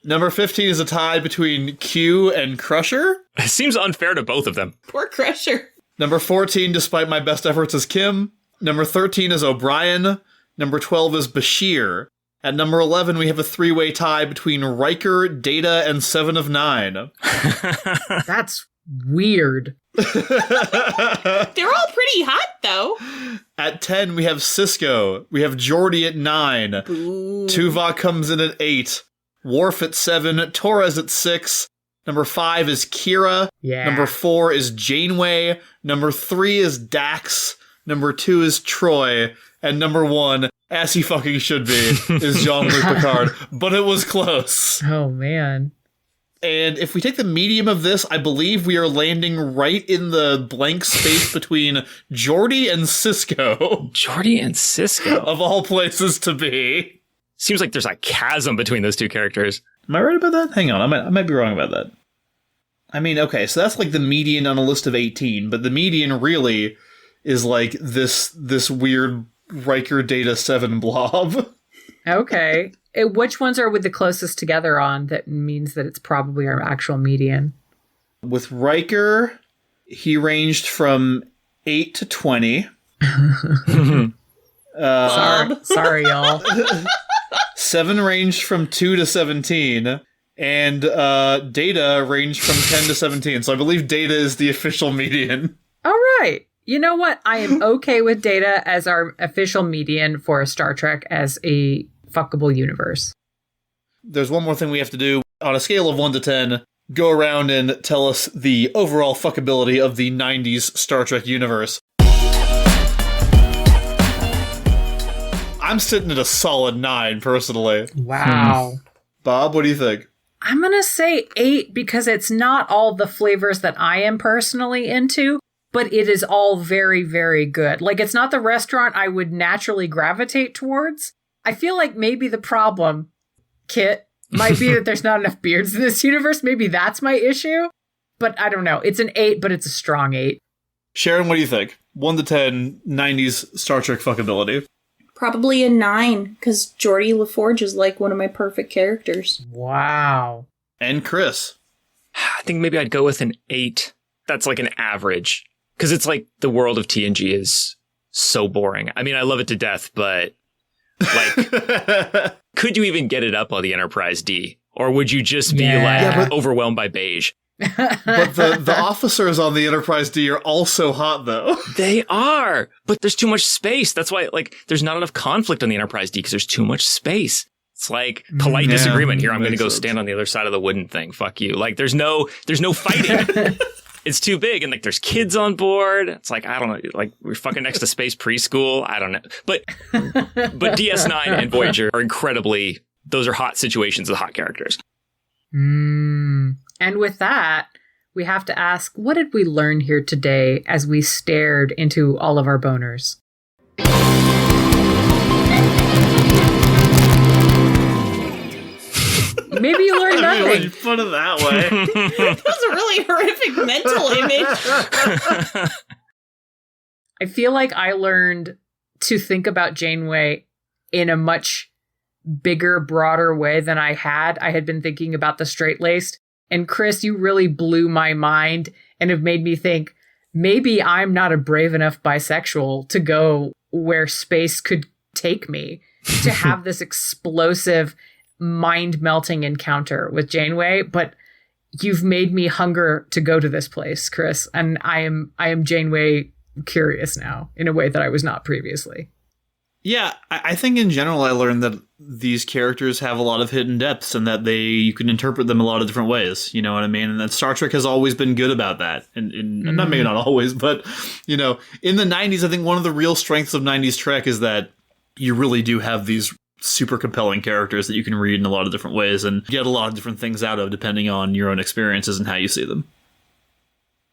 Number 15 is a tie between Q and Crusher. It seems unfair to both of them. Poor Crusher. Number 14, despite my best efforts, is Kim. Number 13 is O'Brien. Number 12 is Bashir. At number 11, we have a three-way tie between Riker, Data, and 7 of 9. That's weird. They're all pretty hot, though. At 10, we have Cisco. We have Geordi at 9. Ooh. Tuvok comes in at 8. Worf at 7. Torres at 6. Number 5 is Kira. Yeah. Number 4 is Janeway. Number 3 is Dax. Number 2 is Troy. And number 1, as he fucking should be, is Jean-Luc Picard. But it was close. Oh, man. And if we take the medium of this, I believe we are landing right in the blank space between Geordi and Cisco. Geordi and Cisco? Of all places to be. seems like there's a chasm between those two characters. Am I right about that? Hang on, I might be wrong about that. I mean, okay, so that's like the median on a list of 18, but the median really is like this weird Riker Data 7 blob. Okay. Which ones are we the closest together on that means that it's probably our actual median? With Riker, he ranged from 8 to 20. Sorry, y'all. 7 ranged from 2 to 17. And Data ranged from 10 to 17. So I believe Data is the official median. All right. You know what? I am okay with Data as our official median for Star Trek as a fuckable universe. There's one more thing we have to do. On a scale of 1 to 10, go around and tell us the overall fuckability of the 90s Star Trek universe. I'm sitting at a solid 9, personally. Wow. Bob, what do you think? I'm going to say 8 because it's not all the flavors that I am personally into, but it is all very, very good. Like, it's not the restaurant I would naturally gravitate towards. I feel like maybe the problem, Kit, might be that there's not enough beards in this universe. Maybe that's my issue. But I don't know. It's an 8, but it's a strong 8. Sharon, what do you think? 1 to 10, 90s Star Trek fuckability. Probably a 9, because Geordi LaForge is like one of my perfect characters. Wow. And Kris. I think maybe I'd go with an 8. That's like an average. Because it's like the world of TNG is so boring. I mean, I love it to death, but like, could you even get it up on the Enterprise D? Or would you just be overwhelmed by beige? But the officers on the Enterprise D are also hot, though. They are, but there's too much space. That's why, like, there's not enough conflict on the Enterprise D because there's too much space. It's like polite disagreement. Here, I'm going to go stand on the other side of the wooden thing. Fuck you. Like, there's no fighting. It's too big, and like, there's kids on board. It's like, I don't know. Like, we're fucking next to space preschool. I don't know. But DS9 and Voyager are incredibly. Those are hot situations with hot characters. And with that, we have to ask, what did we learn here today as we stared into all of our boners? Maybe you learned nothing. When you put it that way. That was a really horrific mental image. I feel like I learned to think about Janeway in a much bigger, broader way than I had. I had been thinking about the straight-laced. And Kris, you really blew my mind and have made me think, maybe I'm not a brave enough bisexual to go where space could take me, to have this explosive, mind-melting encounter with Janeway. But you've made me hunger to go to this place, Kris. And I am Janeway curious now in a way that I was not previously. Yeah, I think in general I learned that these characters have a lot of hidden depths and that you can interpret them a lot of different ways, you know what I mean? And that Star Trek has always been good about that. And maybe not always, but, you know, in the 90s, I think one of the real strengths of 90s Trek is that you really do have these super compelling characters that you can read in a lot of different ways and get a lot of different things out of depending on your own experiences and how you see them.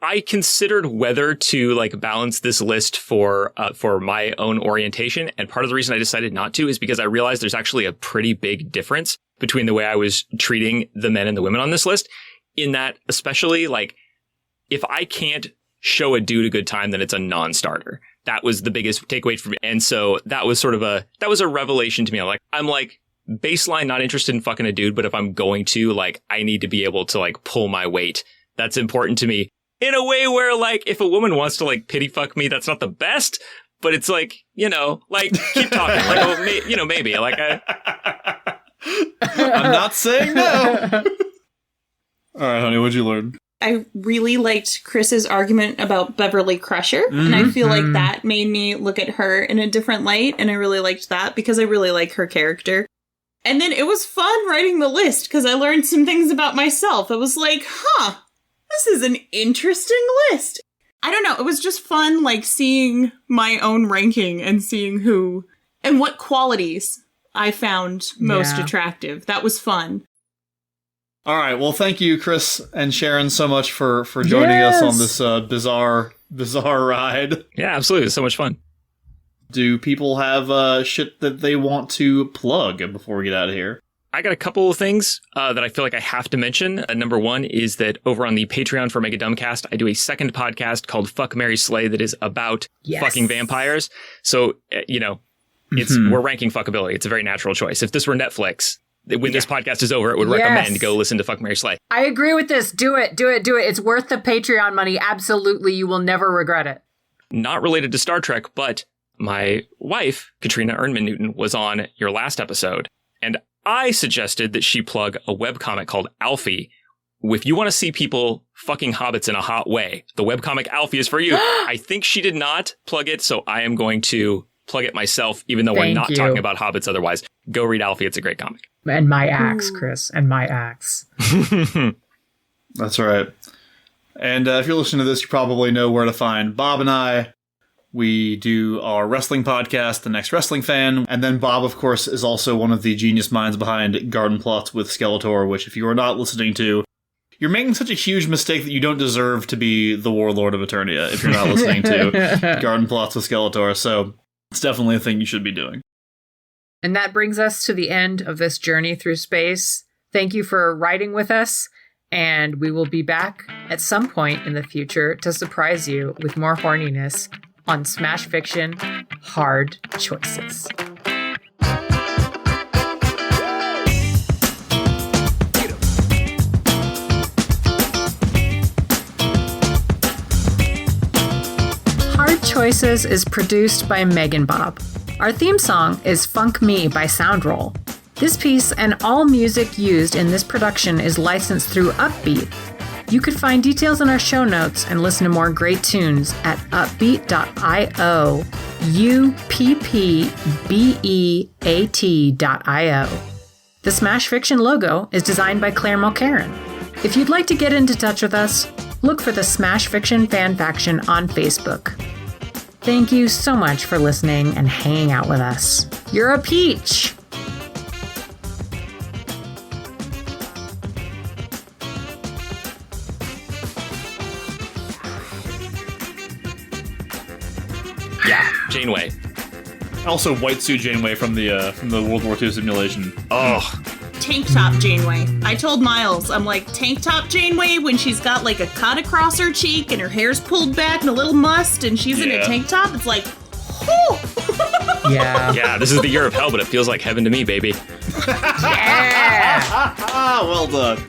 I considered whether to like balance this list for my own orientation. And part of the reason I decided not to is because I realized there's actually a pretty big difference between the way I was treating the men and the women on this list, in that especially like if I can't show a dude a good time, then it's a non-starter. That was the biggest takeaway for me. And so that was a revelation to me. I'm like baseline not interested in fucking a dude, but if I'm going to, like, I need to be able to like pull my weight. That's important to me. In a way where, like, if a woman wants to, like, pity fuck me, that's not the best, but it's like, you know, like, keep talking. Like, oh, maybe. Like, I'm not saying no. All right, honey, what'd you learn? I really liked Kris's argument about Beverly Crusher, and I feel like that made me look at her in a different light, and I really liked that because I really like her character. And then it was fun writing the list because I learned some things about myself. I was like, this is an interesting list. I don't know. It was just fun, like, seeing my own ranking and seeing who and what qualities I found most attractive. That was fun. All right. Well, thank you, Kris and Sharon, so much for joining us on this bizarre ride. Yeah, absolutely. It's so much fun. do people have shit that they want to plug before we get out of here? I got a couple of things that I feel like I have to mention. Number one is that over on the Patreon for Mega Dumbcast, I do a second podcast called Fuck, Marry, Slay that is about fucking vampires. So, we're ranking fuckability. It's a very natural choice. If this were Netflix, when this podcast is over, it would recommend go listen to Fuck, Marry, Slay. I agree with this. Do it. It's worth the Patreon money. Absolutely. You will never regret it. Not related to Star Trek, but my wife, Katrina Ernman-Newton, was on your last episode. And I suggested that she plug a webcomic called Alfie. If you want to see people fucking hobbits in a hot way, the webcomic Alfie is for you. I think she did not plug it, so I am going to plug it myself, even though we're not talking about hobbits otherwise. Go read Alfie. It's a great comic. And my axe, Kris. And my axe. That's right. And if you're listening to this, you probably know where to find Bob and I. We do our wrestling podcast, The Next Wrestling Fan. And then Bob, of course, is also one of the genius minds behind Garden Plots with Skeletor, which if you are not listening to, you're making such a huge mistake that you don't deserve to be the Warlord of Eternia if you're not listening to Garden Plots with Skeletor. So it's definitely a thing you should be doing. And that brings us to the end of this journey through space. Thank you for riding with us. And we will be back at some point in the future to surprise you with more horniness on Smash Fiction, Hard Choices. Hard Choices is produced by MeganBob. Our theme song is Funk Me by Soundroll. This piece and all music used in this production is licensed through Uppbeat. You could find details in our show notes and listen to more great tunes at uppbeat.io, uppbeat.io. The Smash Fiction logo is designed by Claire Mulcairn. If you'd like to get into touch with us, look for the Smash Fiction Fan Faction on Facebook. Thank you so much for listening and hanging out with us. You're a peach! Yeah, Janeway. Also, White Suit Janeway from the World War II simulation. Oh, Tank top Janeway. I told Miles, I'm like, tank top Janeway when she's got like a cut across her cheek and her hair's pulled back and a little must and she's in a tank top. It's like, whew. Yeah, this is the year of hell, but it feels like heaven to me, baby. Yeah! Well done.